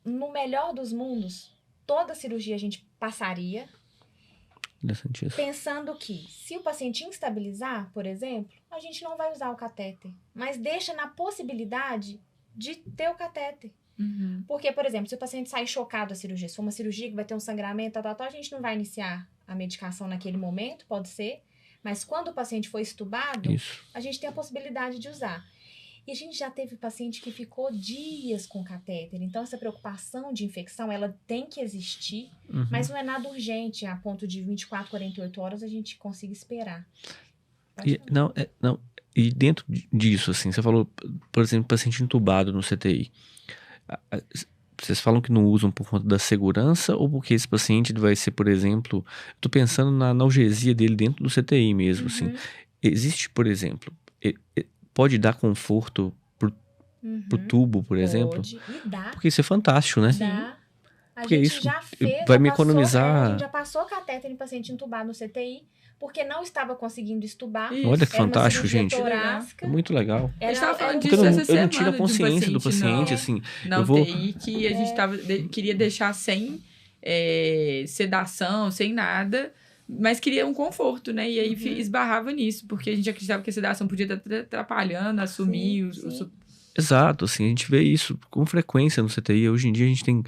no melhor dos mundos, toda cirurgia a gente passaria, pensando que se o paciente instabilizar, por exemplo, a gente não vai usar o catéter, mas deixa na possibilidade de ter o catéter. Uhum. Porque, por exemplo, se o paciente sair chocado da cirurgia, se for uma cirurgia que vai ter um sangramento, a gente não vai iniciar a medicação naquele momento, pode ser, mas quando o paciente for estubado, a gente tem a possibilidade de usar. E a gente já teve paciente que ficou dias com catéter. Então, essa preocupação de infecção, ela tem que existir, mas não é nada urgente, a ponto de 24, 48 horas a gente consiga esperar. E dentro disso, assim, você falou, por exemplo, paciente entubado no CTI. Vocês falam que não usam por conta da segurança ou porque esse paciente vai ser, por exemplo... Eu tô pensando na analgesia dele dentro do CTI mesmo, assim. Existe, por exemplo... Pode dar conforto pro tubo, por exemplo? Pode, e dá. Porque isso é fantástico, né? Dá. Porque gente isso já fez, vai me economizar... a gente já passou catéter em paciente entubado no CTI, porque não estava conseguindo estubar. Olha que fantástico, gente. Torácica. É muito legal. A gente tava falando disso essa semana. Eu não tive a consciência do paciente, assim. Na UTI, que a gente queria deixar sem sedação, sem nada... Mas queria um conforto, né? E aí esbarrava nisso, porque a gente acreditava que a sedação podia estar atrapalhando, assumir Exato, assim, a gente vê isso com frequência no CTI. Hoje em dia a gente tem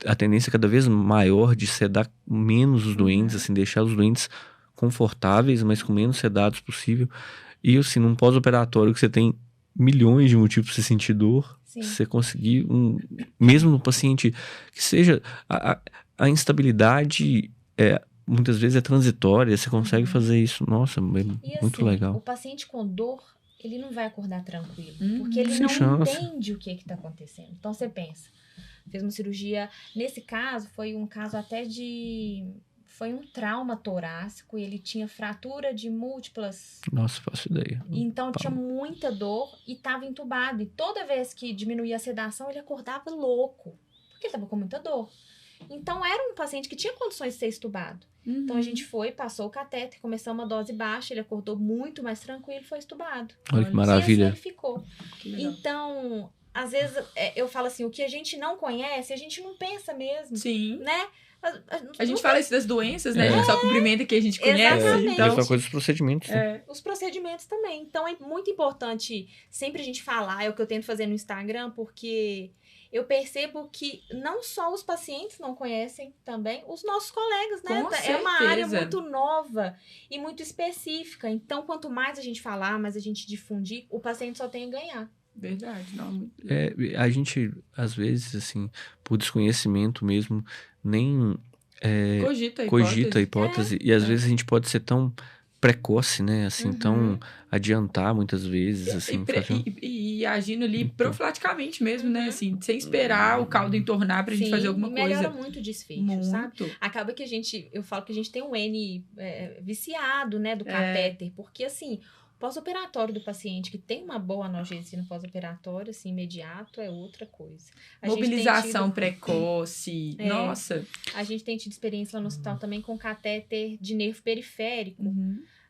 a tendência cada vez maior de sedar menos os doentes, assim, deixar os doentes confortáveis, mas com menos sedados possível. E assim, num pós-operatório que você tem milhões de motivos para você sentir dor, você conseguir mesmo no paciente que seja a instabilidade muitas vezes é transitória, você consegue fazer isso. Nossa, é muito legal. O paciente com dor, ele não vai acordar tranquilo, porque ele não entende o que está acontecendo. Então, você pensa, fez uma cirurgia, nesse caso, foi um caso até foi um trauma torácico e ele tinha fratura de múltiplas... Nossa, faço ideia. Então, tinha muita dor e estava entubado. E toda vez que diminuía a sedação, ele acordava louco, porque ele estava com muita dor. Então, era um paciente que tinha condições de ser estubado. Então, a gente passou o catéter, começou uma dose baixa, ele acordou muito mais tranquilo e foi estubado. Olha que maravilha. E assim ele ficou. Então, às vezes, eu falo assim, o que a gente não conhece, a gente não pensa mesmo. Sim. Né? A gente fala isso das doenças, né? A gente só cumprimenta que a gente conhece. Exatamente. Então... Mesma coisa dos procedimentos. Né? Os procedimentos também. Então, é muito importante sempre a gente falar, é o que eu tento fazer no Instagram, porque... Eu percebo que não só os pacientes não conhecem também, os nossos colegas, né? É uma área muito nova e muito específica. Então, quanto mais a gente falar, mais a gente difundir, o paciente só tem a ganhar. Verdade. Não. A gente, às vezes, assim, por desconhecimento mesmo, nem cogita a hipótese. E às vezes a gente pode ser tão precoce, né? Assim, tão adiantar muitas vezes, assim. E agindo ali profilaticamente mesmo, né? Assim, sem esperar o caldo entornar pra gente fazer alguma coisa. Melhora muito o desfecho, sabe? Acaba que eu falo que a gente tem um N viciado, né? Do catéter, porque assim... Pós-operatório do paciente que tem uma boa analgesia no pós-operatório, assim, imediato, é outra coisa. Mobilização precoce, nossa. A gente tem tido experiência lá no hospital também com catéter de nervo periférico.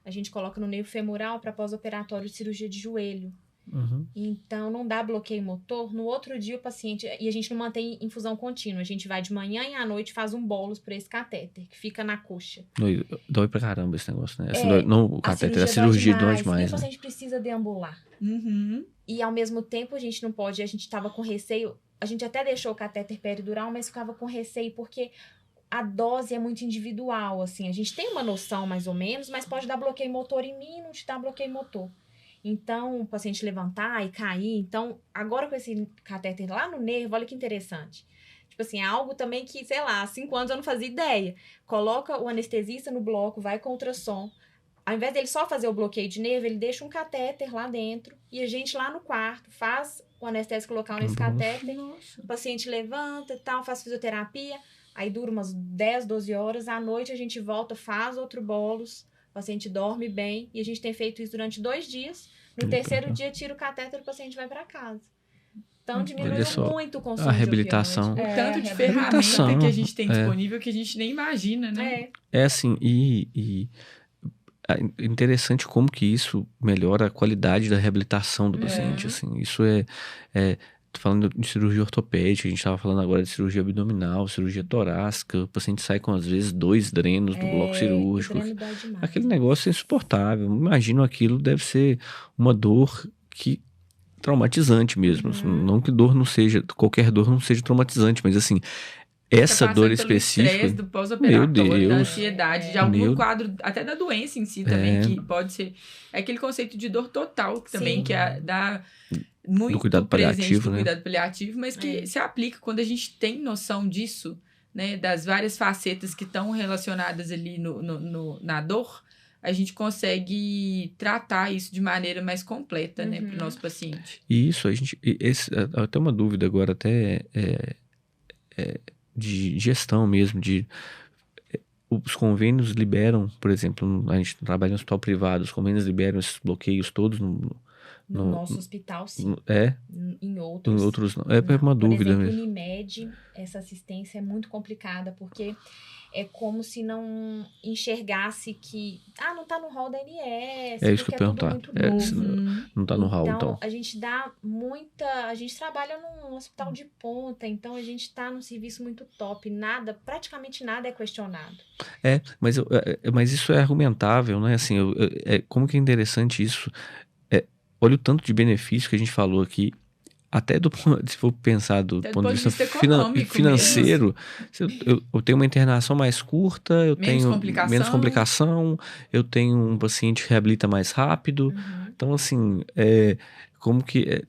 A gente coloca no nervo femoral para pós-operatório de cirurgia de joelho. Então, não dá bloqueio motor. No outro dia, o paciente... E a gente não mantém infusão contínua. A gente vai de manhã e à noite faz um bolos para esse catéter, que fica na coxa. Dói pra caramba esse negócio, né? Assim, não o catéter, a cirurgia dói demais. E o paciente precisa deambular. E, ao mesmo tempo, a gente não pode... A gente tava com receio... A gente até deixou o catéter peridural, mas ficava com receio, porque... A dose é muito individual, assim. A gente tem uma noção, mais ou menos, mas pode dar bloqueio motor em mim, não te dá bloqueio motor. Então, o paciente levantar e cair. Então, agora com esse catéter lá no nervo, olha que interessante. Tipo assim, é algo também que, sei lá, há 5 anos eu não fazia ideia. Coloca o anestesista no bloco, vai com ultrassom. Ao invés dele só fazer o bloqueio de nervo, ele deixa um catéter lá dentro. E a gente lá no quarto faz o anestésico local nesse catéter. O paciente levanta e tal, faz fisioterapia. Aí dura umas 10, 12 horas. À noite a gente volta, faz outro bolos. O paciente dorme bem. E a gente tem feito isso durante 2 dias. No terceiro dia, tira o catéter e o paciente vai para casa. Então, diminuiu muito o consumo a reabilitação. De opioide. O tanto de ferramenta que a gente tem disponível que a gente nem imagina, né? É assim, e interessante como que isso melhora a qualidade da reabilitação do paciente, assim. Isso tô falando de cirurgia ortopédica, a gente estava falando agora de cirurgia abdominal, cirurgia torácica, o paciente sai com, às vezes, 2 drenos do bloco cirúrgico. Aquele negócio é insuportável. Imagino aquilo deve ser uma dor traumatizante mesmo. Não que qualquer dor não seja traumatizante, mas assim, essa dor específica. Estresse do pós-operatório, da ansiedade, de algum quadro, até da doença em si também, que pode ser. É aquele conceito de dor total, que também que dá muito do cuidado paliativo, do cuidado paliativo, mas que se aplica quando a gente tem noção disso, né, das várias facetas que estão relacionadas ali na dor, a gente consegue tratar isso de maneira mais completa, né, para o nosso paciente. E isso, até uma dúvida agora, até de gestão mesmo, os convênios liberam, por exemplo, a gente trabalha no hospital privado, os convênios liberam esses bloqueios todos no nosso hospital, sim. Em outros não. É uma dúvida mesmo. Por exemplo, mesmo. no Unimed, essa assistência é muito complicada, porque é como se não enxergasse que não tá no rol da ANS. É isso que eu ia perguntar. Não tá no rol, então. A gente a gente trabalha num hospital de ponta, então a gente tá num serviço muito top. Praticamente nada é questionado. Mas isso é argumentável, né? Assim, como que é interessante isso. Olha o tanto de benefício que a gente falou aqui, até se for pensar do ponto de vista financeiro, eu tenho uma internação mais curta, eu tenho menos complicação, eu tenho um paciente que reabilita mais rápido. Então, assim, como que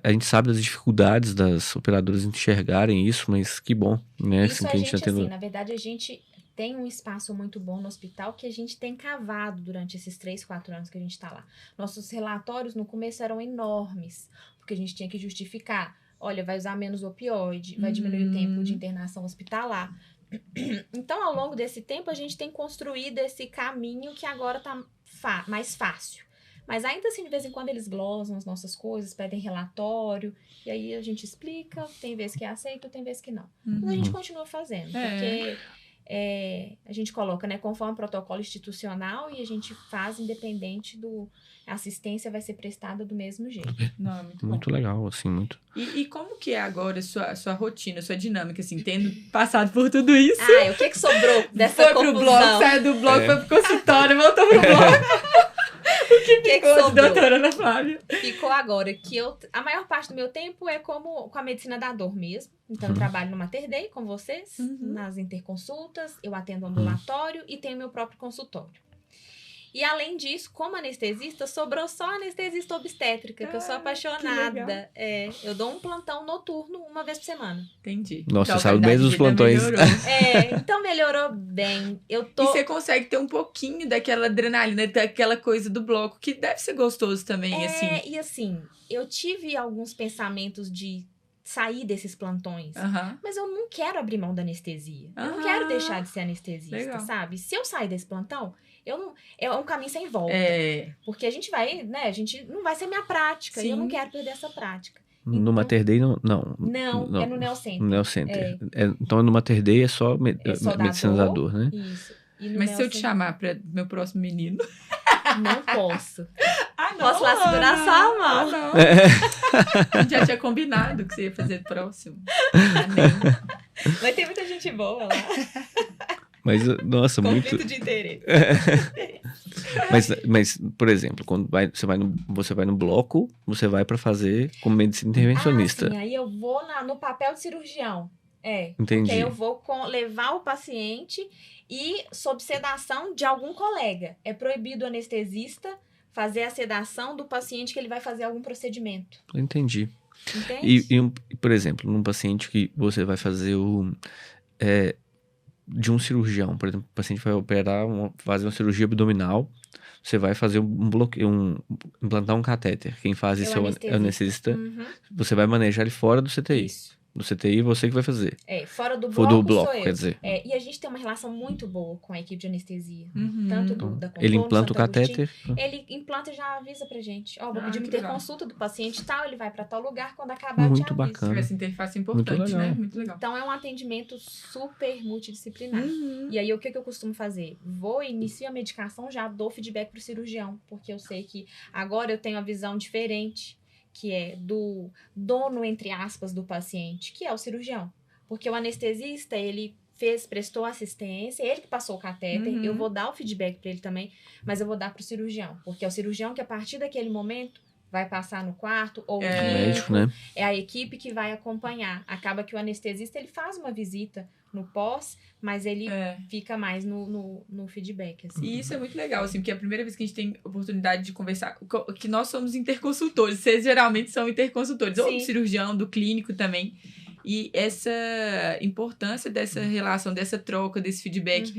a gente sabe das dificuldades das operadoras enxergarem isso, mas que bom, né? Isso assim, assim, na verdade, a gente tem um espaço muito bom no hospital que a gente tem cavado durante esses 3, 4 anos que a gente está lá. Nossos relatórios no começo eram enormes, porque a gente tinha que justificar. Olha, vai usar menos opioide, vai diminuir o tempo de internação hospitalar. Então, ao longo desse tempo, a gente tem construído esse caminho que agora está mais fácil. Mas ainda assim, de vez em quando, eles glosam as nossas coisas, pedem relatório, e aí a gente explica, tem vezes que é aceito, tem vezes que não. Mas a gente continua fazendo, porque... a gente coloca, né, conforme o protocolo institucional e a gente faz independente a assistência vai ser prestada do mesmo jeito. Não, muito legal, assim, muito. E como que é agora a sua rotina, a sua dinâmica, assim, tendo passado por tudo isso? O que sobrou dessa confusão? Foi pro blog, saiu do blog, foi pro consultório, voltou pro blog. O que ficou, doutora Ana Flávia? Ficou agora que a maior parte do meu tempo é com a medicina da dor mesmo. Então, eu trabalho no Mater Dei com vocês, nas interconsultas, eu atendo ambulatório e tenho meu próprio consultório. E, além disso, como anestesista, sobrou só anestesista obstétrica, que eu sou apaixonada. Eu dou um plantão noturno uma vez por semana. Entendi. Nossa, então, sabe bem dos plantões. Então melhorou bem. E você consegue ter um pouquinho daquela adrenalina, daquela coisa do bloco, que deve ser gostoso também, assim. E assim, eu tive alguns pensamentos de sair desses plantões, mas eu não quero abrir mão da anestesia. Eu não quero deixar de ser anestesista, sabe? Se eu sair desse plantão, é um caminho sem volta. Porque a gente vai, né? A gente não vai ser minha prática. Sim. E eu não quero perder essa prática. No Mater Dei, não. Não, é no Neocenter. No Neocenter. Então, no Mater Dei é só medicina da dor, né? Isso. Mas se eu te chamar para meu próximo menino... Não posso. Não, posso lá segurar só a mão. Não. A gente já tinha combinado que você ia fazer próximo. Mas tem muita gente boa lá. Mas, nossa, Conflito de interesse. Mas, por exemplo, quando você vai no bloco, você vai para fazer como medicina intervencionista. Sim, aí eu vou no papel de cirurgião. Entendi. Porque aí eu vou levar o paciente e sob sedação de algum colega. É proibido o anestesista fazer a sedação do paciente que ele vai fazer algum procedimento. Entendi. Entende? E, por exemplo, num paciente que você vai fazer de um cirurgião, por exemplo, o paciente vai fazer uma cirurgia abdominal, você vai fazer implantar um catéter. Quem faz isso é o anestesista. Você vai manejar ele fora do CTI. Isso. do CTI, você que vai fazer. Fora do bloco, For do bloco, sou eu. quer dizer. E a gente tem uma relação muito boa com a equipe de anestesia. Tanto da Contorno, ele implanta o catéter? Ele implanta e já avisa pra gente. Vou pedir uma interconsulta do paciente tal, ele vai pra tal lugar, quando acabar eu te aviso. Bacana. Essa interface é importante, né? Muito legal. Então, é um atendimento super multidisciplinar. E aí, o que eu costumo fazer? Inicio a medicação, já dou feedback pro cirurgião, porque eu sei que agora eu tenho a visão diferente, que é do dono, entre aspas, do paciente, que é o cirurgião. Porque o anestesista, ele prestou assistência, ele que passou o catéter, eu vou dar o feedback para ele também, mas eu vou dar pro cirurgião, porque é o cirurgião que a partir daquele momento vai passar no quarto, ou o médico, né? É a equipe que vai acompanhar. Acaba que o anestesista, ele faz uma visita no pós, mas ele fica mais no feedback. Assim. E isso é muito legal, assim, porque é a primeira vez que a gente tem oportunidade de conversar, que nós somos interconsultores, vocês geralmente são interconsultores, ou do cirurgião, do clínico também. E essa importância dessa relação, dessa troca, desse feedback,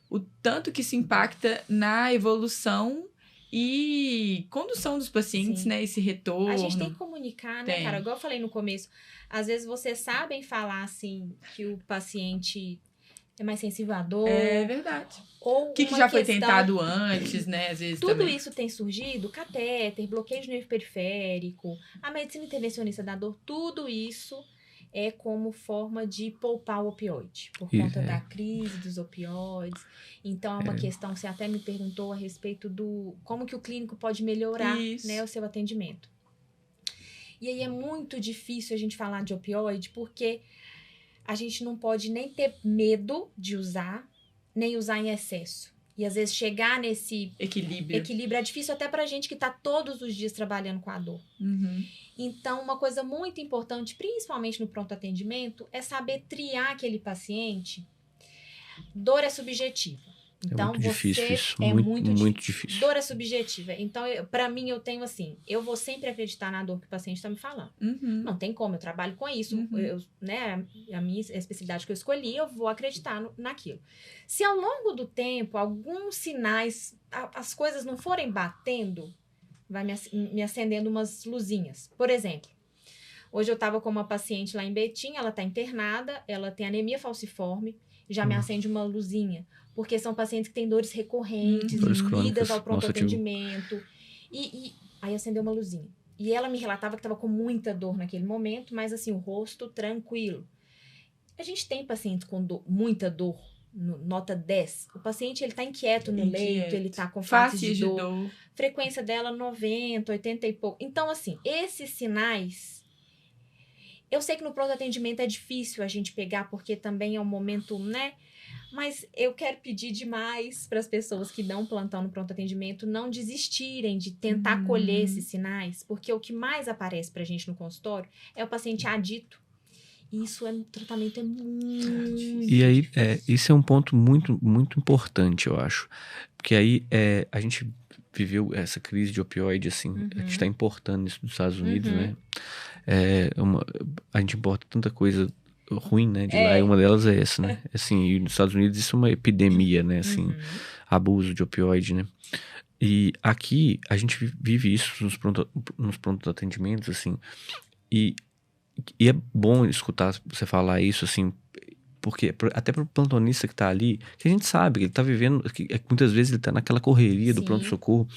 o tanto que se impacta na evolução e condução dos pacientes, né? Esse retorno. A gente tem que comunicar, né, cara? Igual eu falei no começo. Às vezes vocês sabem falar, assim, que o paciente é mais sensível à dor. É verdade. Ou o que já foi tentado antes, né? Às vezes tudo também. Isso tem surgido, catéter, bloqueio de nervo periférico, a medicina intervencionista da dor, tudo isso é como forma de poupar o opioide, por conta da crise dos opioides. Então, é uma questão, você até me perguntou a respeito do como que o clínico pode melhorar, né, o seu atendimento. E aí é muito difícil a gente falar de opioide, porque a gente não pode nem ter medo de usar, nem usar em excesso. E às vezes chegar nesse equilíbrio é difícil até pra gente que tá todos os dias trabalhando com a dor. Então, uma coisa muito importante, principalmente no pronto atendimento, é saber triar aquele paciente. Dor é subjetiva. Então, muito difícil isso. Muito difícil. Dor é subjetiva. Então, pra mim, eu tenho assim, eu vou sempre acreditar na dor que o paciente tá me falando. Não tem como, eu trabalho com isso. Né, a minha especialidade que eu escolhi, eu vou acreditar naquilo. Se ao longo do tempo, alguns sinais, as coisas não forem batendo, vai me acendendo umas luzinhas. Por exemplo, hoje eu tava com uma paciente lá em Betim, ela tá internada, ela tem anemia falciforme, já me acende uma luzinha. Porque são pacientes que têm dores recorrentes, lidas ao pronto atendimento. E aí acendeu uma luzinha. E ela me relatava que estava com muita dor naquele momento, mas assim, o rosto tranquilo. A gente tem pacientes com muita dor, nota 10. O paciente, ele tá inquieto no leito, ele tá com faces de dor. Frequência dela 90, 80 e pouco. Então, assim, esses sinais... Eu sei que no pronto atendimento é difícil a gente pegar, porque também é um momento, né... Mas eu quero pedir demais para as pessoas que dão plantão no pronto atendimento não desistirem de tentar colher esses sinais, porque o que mais aparece para a gente no consultório é o paciente adito. E isso o tratamento é muito E aí, isso é um ponto muito, muito importante, eu acho. Porque aí a gente viveu essa crise de opioide, assim, a gente está importando isso dos Estados Unidos, né? A gente importa tanta coisa ruim, né, de lá, e uma delas é essa, né, assim, e nos Estados Unidos isso é uma epidemia, né, assim, abuso de opioide, né, e aqui a gente vive isso nos prontos atendimentos, assim, e é bom escutar você falar isso, assim, porque até pro plantonista que tá ali, que a gente sabe que ele tá vivendo, que muitas vezes ele tá naquela correria do pronto-socorro,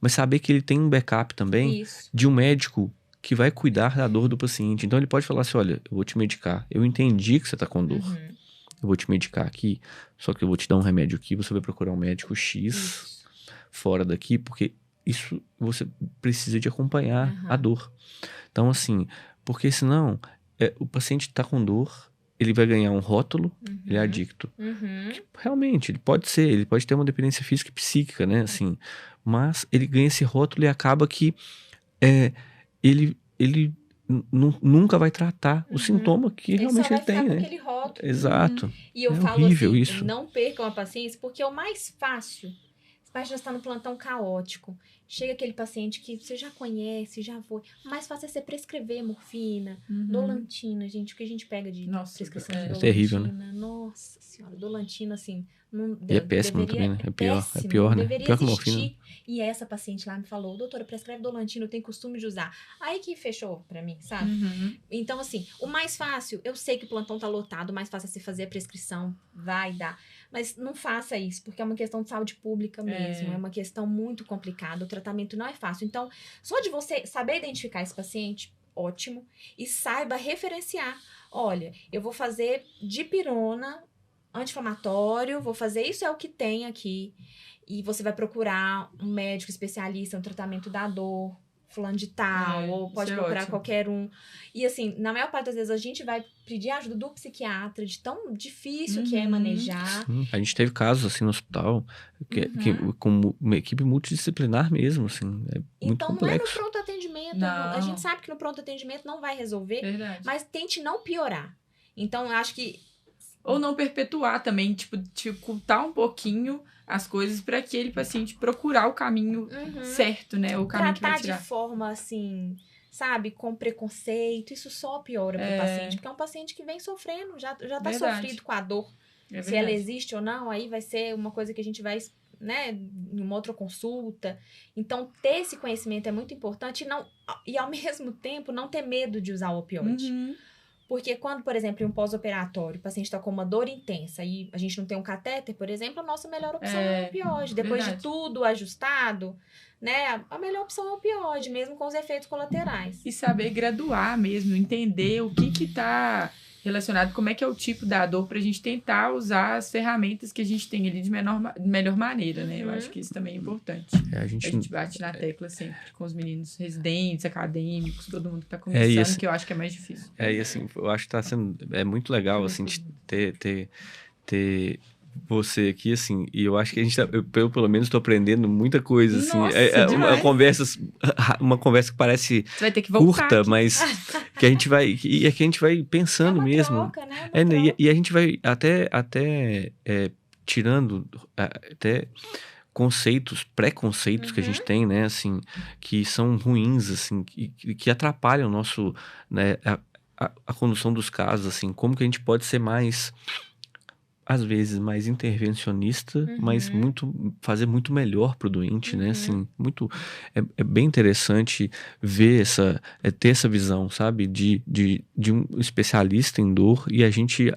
mas saber que ele tem um backup também de um médico que vai cuidar da dor do paciente. Então, ele pode falar assim, olha, eu vou te medicar. Eu entendi que você tá com dor. Eu vou te medicar aqui, só que eu vou te dar um remédio aqui, você vai procurar um médico X fora daqui, porque isso você precisa de acompanhar a dor. Então, assim, porque senão, o paciente tá com dor, ele vai ganhar um rótulo, ele é adicto. Realmente, ele pode ter uma dependência física e psíquica, né, assim, mas ele ganha esse rótulo e acaba que ele nunca vai tratar o sintoma que realmente ele tem, né? Aquele rótulo. Exato. E eu falo horrível assim, isso. Não percam a paciência, porque é o mais fácil. Imagina, você está no plantão caótico. Chega aquele paciente que você já conhece, já foi. O mais fácil é você prescrever morfina, dolantina, gente. O que a gente pega de prescrição de dolantina. É terrível, né? Nossa senhora, dolantina, assim... Não, e é péssimo também, né? É pior, né? Deveria pior que existir. morfina. E essa paciente lá me falou, doutora, prescreve dolantina, eu tenho costume de usar. Aí que fechou pra mim, sabe? Então, assim, o mais fácil, eu sei que o plantão tá lotado, o mais fácil é você fazer a prescrição, vai dar. Mas não faça isso, porque é uma questão de saúde pública mesmo, é uma questão muito complicada, o tratamento não é fácil. Então, só de você saber identificar esse paciente, ótimo, e saiba referenciar. Olha, eu vou fazer dipirona, anti-inflamatório, vou fazer isso é o que tem aqui. E você vai procurar um médico especialista no tratamento da dor, fulano de tal, ou pode procurar qualquer um. E assim, na maior parte das vezes a gente vai pedir ajuda do psiquiatra, de tão difícil que é manejar. Sim, a gente teve casos assim no hospital, com uma equipe multidisciplinar mesmo, assim, é muito complexo. Então não é no pronto atendimento, a gente sabe que no pronto atendimento não vai resolver, mas tente não piorar. Então eu acho que ou não perpetuar também, tipo, dificultar um pouquinho as coisas para aquele paciente procurar o caminho certo, né? O caminho que vai tirar. Tratar de forma, assim, sabe, com preconceito, isso só piora para o paciente, porque é um paciente que vem sofrendo, já tá sofrido com a dor. Se ela existe ou não, aí vai ser uma coisa que a gente vai, né, em uma outra consulta. Então, ter esse conhecimento é muito importante e ao mesmo tempo, não ter medo de usar o opioide. Porque quando, por exemplo, em um pós-operatório, o paciente está com uma dor intensa e a gente não tem um catéter, por exemplo, a nossa melhor opção é o opioide. Depois de tudo ajustado, né, a melhor opção é o opioide, mesmo com os efeitos colaterais. E saber graduar mesmo, entender o que tá relacionado, como é que é o tipo da dor, pra gente tentar usar as ferramentas que a gente tem ali de melhor maneira, né? Eu acho que isso também é importante. A gente bate na tecla sempre com os meninos residentes, acadêmicos, todo mundo que tá começando, que eu acho que é mais difícil. E assim, eu acho que tá sendo... É muito legal, assim, de ter você aqui, assim, e eu acho que a gente eu pelo menos tô aprendendo muita coisa, assim. Nossa, uma conversa que parece você vai ter que voltar curta, aqui. mas que a gente vai... E é que a gente vai pensando mesmo. Troca, né? E a gente vai até tirando até preconceitos que a gente tem, né, assim, que são ruins, assim, que atrapalham o nosso, né, a condução dos casos, assim, como que a gente pode ser mais, às vezes, mais intervencionista, mas fazer muito melhor pro doente, né, assim, é bem interessante ver ter essa visão, sabe, de um especialista em dor e a gente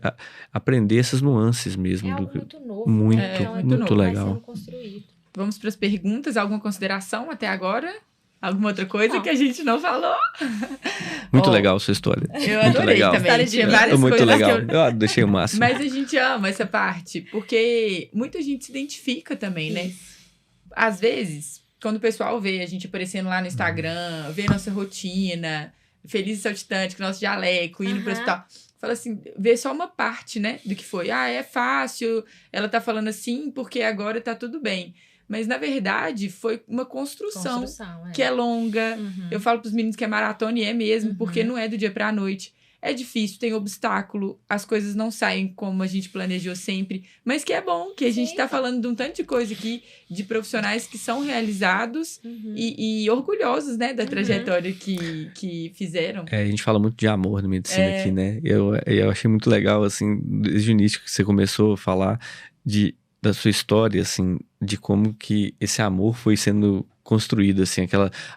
aprender essas nuances mesmo. É algo muito novo, muito legal. Vai sendo construído. Vamos para as perguntas, alguma consideração até agora? Alguma outra coisa que a gente não falou? Muito legal a sua história. Eu adorei também. Tinha várias muito coisas legal. Eu deixei o máximo. Mas a gente ama essa parte, porque muita gente se identifica também, né? Às vezes, quando o pessoal vê a gente aparecendo lá no Instagram, vê nossa rotina, feliz e saltitante, com o nosso jaleco, indo pro hospital, fala assim, vê só uma parte, né, do que foi. É fácil, ela tá falando assim porque agora tá tudo bem. Mas, na verdade, foi uma construção que é longa. Eu falo pros meninos que é maratona e é mesmo, porque não é do dia pra noite. É difícil, tem obstáculo, as coisas não saem como a gente planejou sempre. Mas que é bom, que a gente tá falando de um tanto de coisa aqui, de profissionais que são realizados e orgulhosos, né, da trajetória que fizeram. A gente fala muito de amor na medicina aqui, né? Eu achei muito legal, assim, desde o início que você começou a falar da sua história, assim, de como que esse amor foi sendo construído, assim,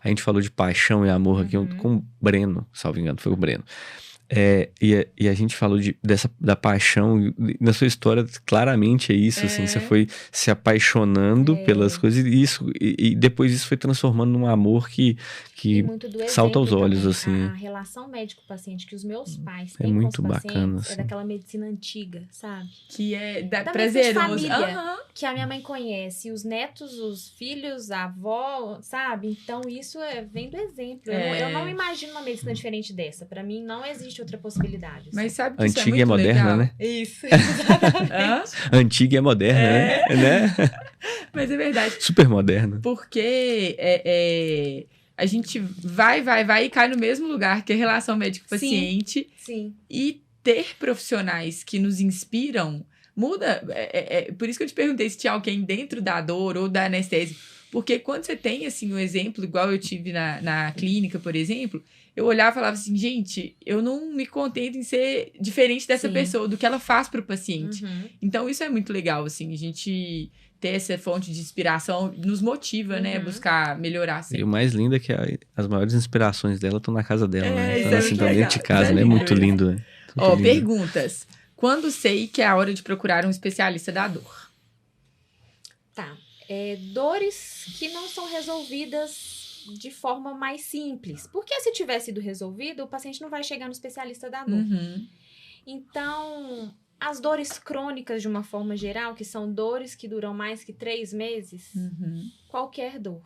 a gente falou de paixão e amor aqui com o Breno, salvo engano, foi o Breno. E a gente falou da paixão, na sua história claramente é isso, assim, você foi se apaixonando pelas coisas e depois isso foi transformando num amor que salta aos olhos, também, assim. A relação médico-paciente que os meus pais têm muito com os bacana, pacientes assim. É daquela medicina antiga, sabe? Que é da prazeroso. Família, que a minha mãe conhece, os netos, os filhos, a avó, sabe? Então isso vem do exemplo. Eu não imagino uma medicina diferente dessa. Pra mim não existe outra possibilidade. Assim. Mas sabe que antiga isso é muito moderna, legal? Né? Isso, exatamente. Antiga e moderna, né? Mas é verdade. Super moderna. Porque a gente vai e cai no mesmo lugar, que é a relação médico-paciente. Sim. E ter profissionais que nos inspiram muda. Por isso que eu te perguntei se tinha alguém dentro da dor ou da anestesia. Porque quando você tem, assim, um exemplo, igual eu tive na clínica, por exemplo, eu olhava e falava assim, gente, eu não me contento em ser diferente dessa pessoa, do que ela faz para o paciente. Então, isso é muito legal, assim, a gente ter essa fonte de inspiração nos motiva, né, a buscar melhorar sempre. E o mais lindo é que as maiores inspirações dela estão na casa dela, né? Então, assim, estão dentro de casa, né? Muito lindo, né? Ó, perguntas. Quando sei que é a hora de procurar um especialista da dor? Tá. Dores que não são resolvidas de forma mais simples. Porque se tivesse sido resolvido, o paciente não vai chegar no especialista da dor. Então, as dores crônicas, de uma forma geral, que são dores que duram mais que 3 meses, qualquer dor.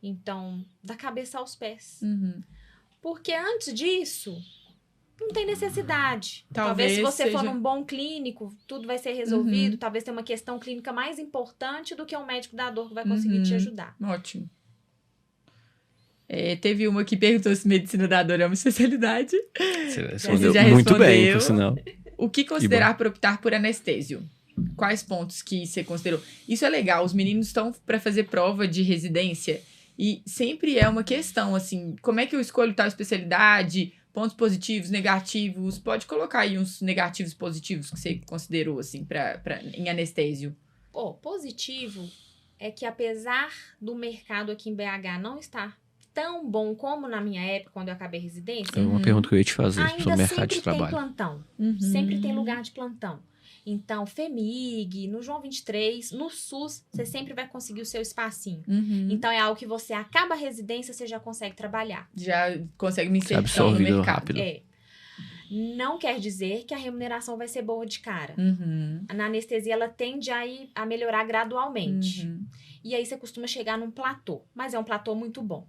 Então, da cabeça aos pés. Porque antes disso, não tem necessidade. Talvez se você for num bom clínico, tudo vai ser resolvido. Talvez tenha uma questão clínica mais importante do que um médico da dor que vai conseguir te ajudar. Ótimo. Teve uma que perguntou se medicina da dor é uma especialidade. Você já muito bem, por sinal. O que considerar para optar por anestésio? Quais pontos que você considerou? Isso é legal, os meninos estão para fazer prova de residência e sempre é uma questão, assim, como é que eu escolho tal especialidade? Pontos positivos, negativos, pode colocar aí uns negativos positivos que você considerou, assim, em anestésio. Positivo é que apesar do mercado aqui em BH não estar tão bom como na minha época, quando eu acabei a residência... É uma pergunta que eu ia te fazer sobre o mercado de trabalho. Ainda sempre tem plantão. Sempre tem lugar de plantão. Então, FEMIG, no João 23, no SUS, você sempre vai conseguir o seu espacinho. Então, é algo que você acaba a residência, você já consegue trabalhar. Já consegue me insertar no mercado. Rápido. Não quer dizer que a remuneração vai ser boa de cara. Na anestesia, ela tende a melhorar gradualmente. E aí, você costuma chegar num platô. Mas é um platô muito bom.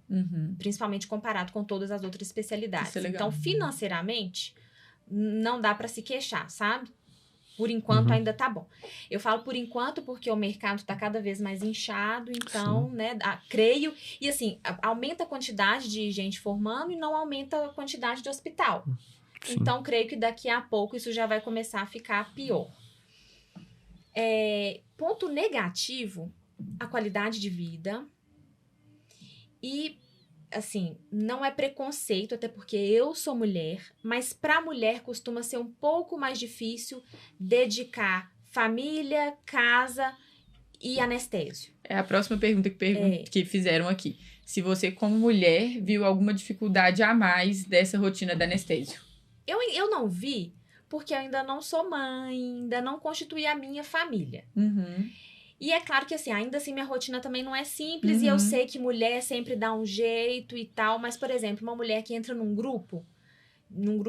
Principalmente comparado com todas as outras especialidades. Então, financeiramente, não dá para se queixar, sabe? Por enquanto, ainda tá bom. Eu falo por enquanto porque o mercado tá cada vez mais inchado, então, né, creio... E assim, aumenta a quantidade de gente formando e não aumenta a quantidade de hospital. Então, creio que daqui a pouco isso já vai começar a ficar pior. Ponto negativo, a qualidade de vida. E... assim, não é preconceito, até porque eu sou mulher, mas para mulher costuma ser um pouco mais difícil dedicar família, casa e anestésio. É a próxima pergunta que fizeram aqui. Se você, como mulher, viu alguma dificuldade a mais dessa rotina da anestésio? Eu não vi, porque eu ainda não sou mãe, ainda não constituí a minha família. E é claro que, assim, ainda assim, minha rotina também não é simples. E eu sei que mulher sempre dá um jeito e tal. Mas, por exemplo, uma mulher que entra num grupo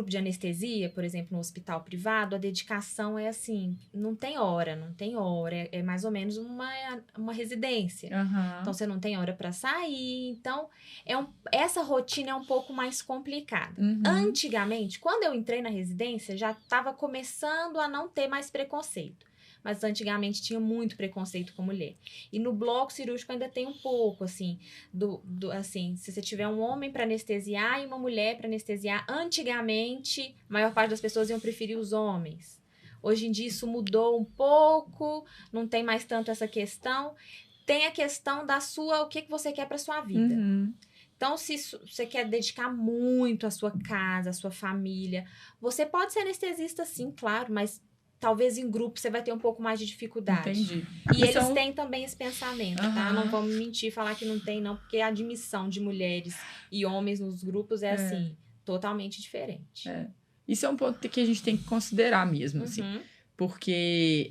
de anestesia, por exemplo, no hospital privado, a dedicação é assim, não tem hora. É mais ou menos uma residência. Então, você não tem hora para sair. Então, essa rotina é um pouco mais complicada. Antigamente, quando eu entrei na residência, já estava começando a não ter mais preconceito. Mas antigamente tinha muito preconceito com mulher. E no bloco cirúrgico ainda tem um pouco, assim, assim, se você tiver um homem para anestesiar e uma mulher para anestesiar, antigamente, a maior parte das pessoas iam preferir os homens. Hoje em dia isso mudou um pouco, não tem mais tanto essa questão. Tem a questão o que você quer para sua vida. Então, se você quer dedicar muito à sua casa, à sua família, você pode ser anestesista, sim, claro, mas talvez em grupo você vai ter um pouco mais de dificuldade. Entendi. E eles têm também esse pensamento, tá? Não vamos mentir, falar que não tem, não, porque a admissão de mulheres e homens nos grupos é assim, totalmente diferente. Isso é um ponto que a gente tem que considerar mesmo, assim. Porque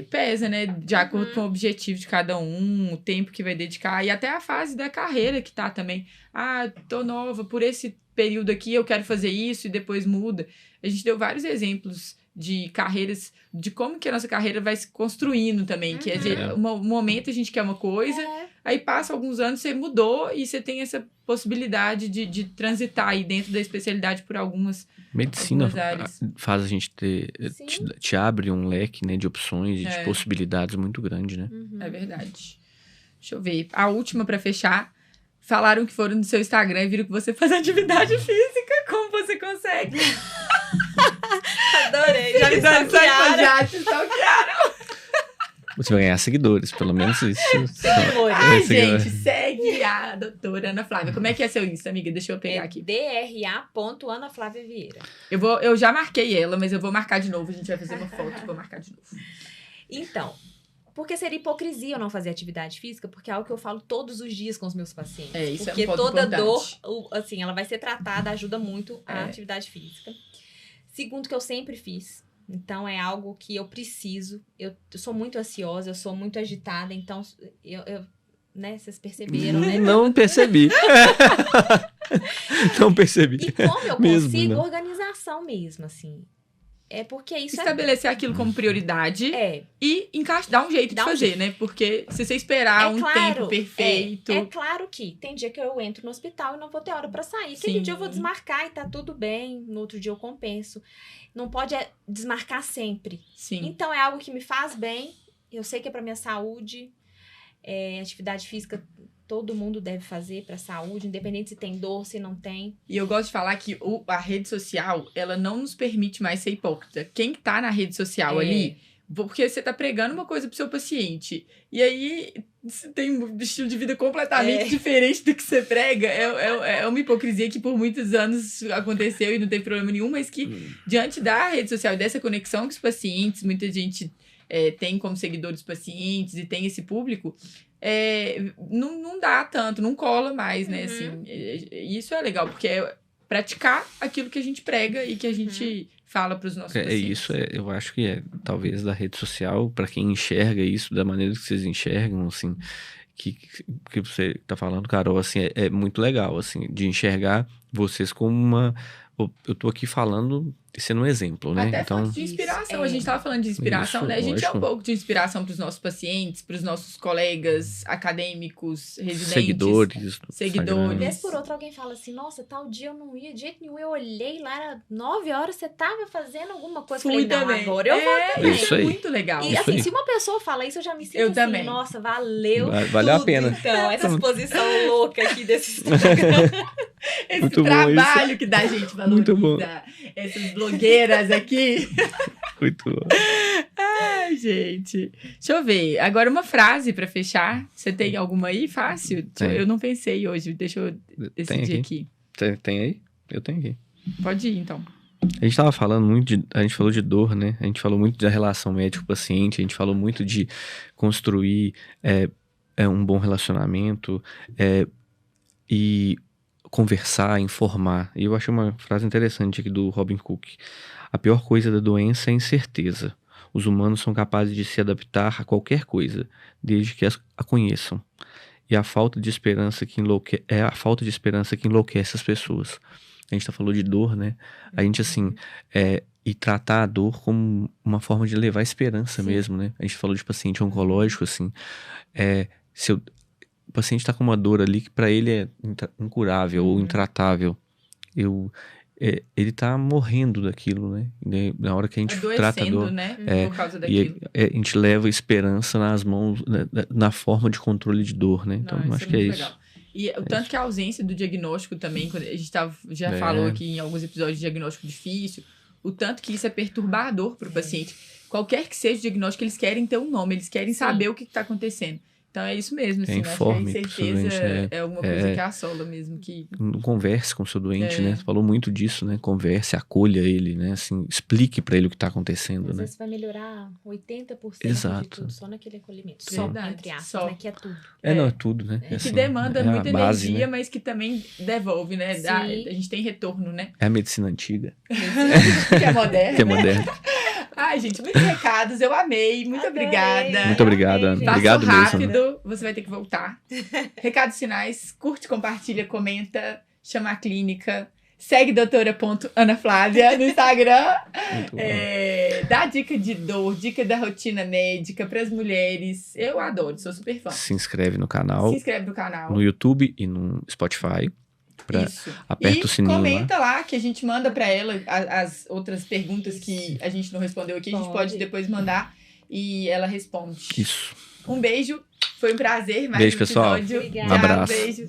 pesa, né? De acordo com o objetivo de cada um, o tempo que vai dedicar e até a fase da carreira que tá também. Tô nova, por esse período aqui eu quero fazer isso e depois muda. A gente deu vários exemplos de carreiras, de como que a nossa carreira vai se construindo também. Que um momento a gente quer uma coisa, aí passa alguns anos, você mudou e você tem essa possibilidade de transitar aí dentro da especialidade por algumas medicina faz a gente te abre um leque, né, de opções e de possibilidades muito grande, né? É verdade. Deixa eu ver. A última para fechar. Falaram que foram no seu Instagram e viram que você faz atividade física. Como você consegue? Adorei. Já me stalkearam. Você vai ganhar seguidores, pelo menos isso. Seguidores. Ai, gente, segue a doutora Ana Flávia. Como é que é seu Insta, amiga? Deixa eu pegar aqui. DRA.AnaFláviaVieira. Eu já marquei ela, mas eu vou marcar de novo. A gente vai fazer uma foto e vou marcar de novo. Então, porque seria hipocrisia eu não fazer atividade física, porque é algo que eu falo todos os dias com os meus pacientes. Isso porque é um ponto toda importante. dor, assim, ela vai ser tratada, ajuda muito a atividade física. Segundo, que eu sempre fiz. Então, é algo que eu preciso. Eu sou muito ansiosa, eu sou muito agitada. Então, né, vocês perceberam, né? Não percebi. Não percebi. E como eu consigo organização mesmo, assim. É porque isso estabelecer aquilo como prioridade e dar um jeito de fazer, né? Porque se você esperar tempo perfeito... É claro que tem dia que eu entro no hospital e não vou ter hora pra sair. Aquele dia eu vou desmarcar e tá tudo bem. No outro dia eu compenso. Não pode desmarcar sempre. Sim. Então é algo que me faz bem. Eu sei que é pra minha saúde. Atividade física... Todo mundo deve fazer pra saúde, independente se tem dor, se não tem. E eu gosto de falar que a rede social, ela não nos permite mais ser hipócrita. Quem tá na rede social ali, porque você tá pregando uma coisa pro seu paciente, e aí você tem um estilo de vida completamente diferente do que você prega, é uma hipocrisia que por muitos anos aconteceu e não tem problema nenhum, mas que diante da rede social e dessa conexão com os pacientes, muita gente tem como seguidores pacientes e tem esse público... não dá tanto, não cola mais, né, assim, isso é legal, porque é praticar aquilo que a gente prega e que a gente fala para os nossos pacientes. Isso, eu acho que talvez da rede social, para quem enxerga isso da maneira que vocês enxergam, assim, que você tá falando, Carol, assim, é muito legal, assim, de enxergar vocês como eu tô aqui falando, sendo um exemplo, né? Até então, de inspiração. A gente tava falando de inspiração, né? A gente é um pouco de inspiração para os nossos pacientes, para os nossos colegas acadêmicos, residentes. Seguidores. Vez por outra, alguém fala assim, nossa, tal dia eu não ia de jeito nenhum, eu olhei lá, era 9 horas, você tava fazendo alguma coisa. Fui também. Agora eu vou também. Isso aí. Muito legal. E assim, se uma pessoa fala isso, eu já me sinto também. Nossa, valeu Valeu a pena. Então, essa exposição louca aqui desse Instagram. Esse muito trabalho que dá gente valoriza. Essas blogueiras aqui. Muito bom. Ai, gente. Deixa eu ver. Agora uma frase pra fechar. Você tem alguma aí? Fácil? Eu não pensei hoje. Deixa eu decidir aqui. Tem aí? Eu tenho aqui. Pode ir, então. A gente tava falando muito a gente falou de dor, né? A gente falou muito da relação médico-paciente. A gente falou muito de construir um bom relacionamento e conversar, informar. E eu achei uma frase interessante aqui do Robin Cook. A pior coisa da doença é a incerteza. Os humanos são capazes de se adaptar a qualquer coisa, desde que a conheçam. E a falta de esperança que enlouquece as pessoas. A gente falou de dor, né? A gente, assim, e tratar a dor como uma forma de levar esperança mesmo, né? A gente falou de paciente oncológico, assim. O paciente está com uma dor ali que para ele é incurável ou intratável. Ele tá morrendo daquilo, né? Na hora que a gente trata a dor, né? Por causa daquilo. E a gente leva esperança nas mãos, na forma de controle de dor, né? Então, acho que é isso. Legal. E o tanto que a ausência do diagnóstico também, quando a gente já falou aqui em alguns episódios de diagnóstico difícil, o tanto que isso é perturbador para o paciente. Qualquer que seja o diagnóstico, eles querem ter um nome, eles querem saber o que está acontecendo. Então é isso mesmo, assim, informe, acho que a incerteza é alguma coisa que assola mesmo. Converse com o seu doente, né? Você falou muito disso, né? Converse, acolha ele, né? Assim, explique pra ele o que tá acontecendo, às né? vezes vai melhorar 80% Exato. de tudo, só naquele acolhimento. Só, entre aspas, né? Que é tudo. Não, é tudo, né? Que demanda muita base, energia, né? Mas que também devolve, né? A gente tem retorno, né? É a medicina antiga. Que é moderna. Que é moderna. Ai, gente, muitos recados, eu amei. Muito obrigada. Muito obrigado, Ana. Obrigado mesmo. Passou rápido, né? Você vai ter que voltar. Recados finais, curte, compartilha, comenta, chama a clínica. Segue doutora.anaflávia no Instagram. Dá dica de dor, dica da rotina médica para as mulheres. Eu adoro, sou super fã. Se inscreve no canal. No YouTube e no Spotify. Isso. Aperta o sininho. Comenta lá que a gente manda para ela as outras perguntas que a gente não respondeu aqui. A gente pode depois mandar e ela responde. Isso. Um beijo. Foi um prazer. Mais beijo, um pessoal. episódio. Obrigada. Um abraço. Beijo.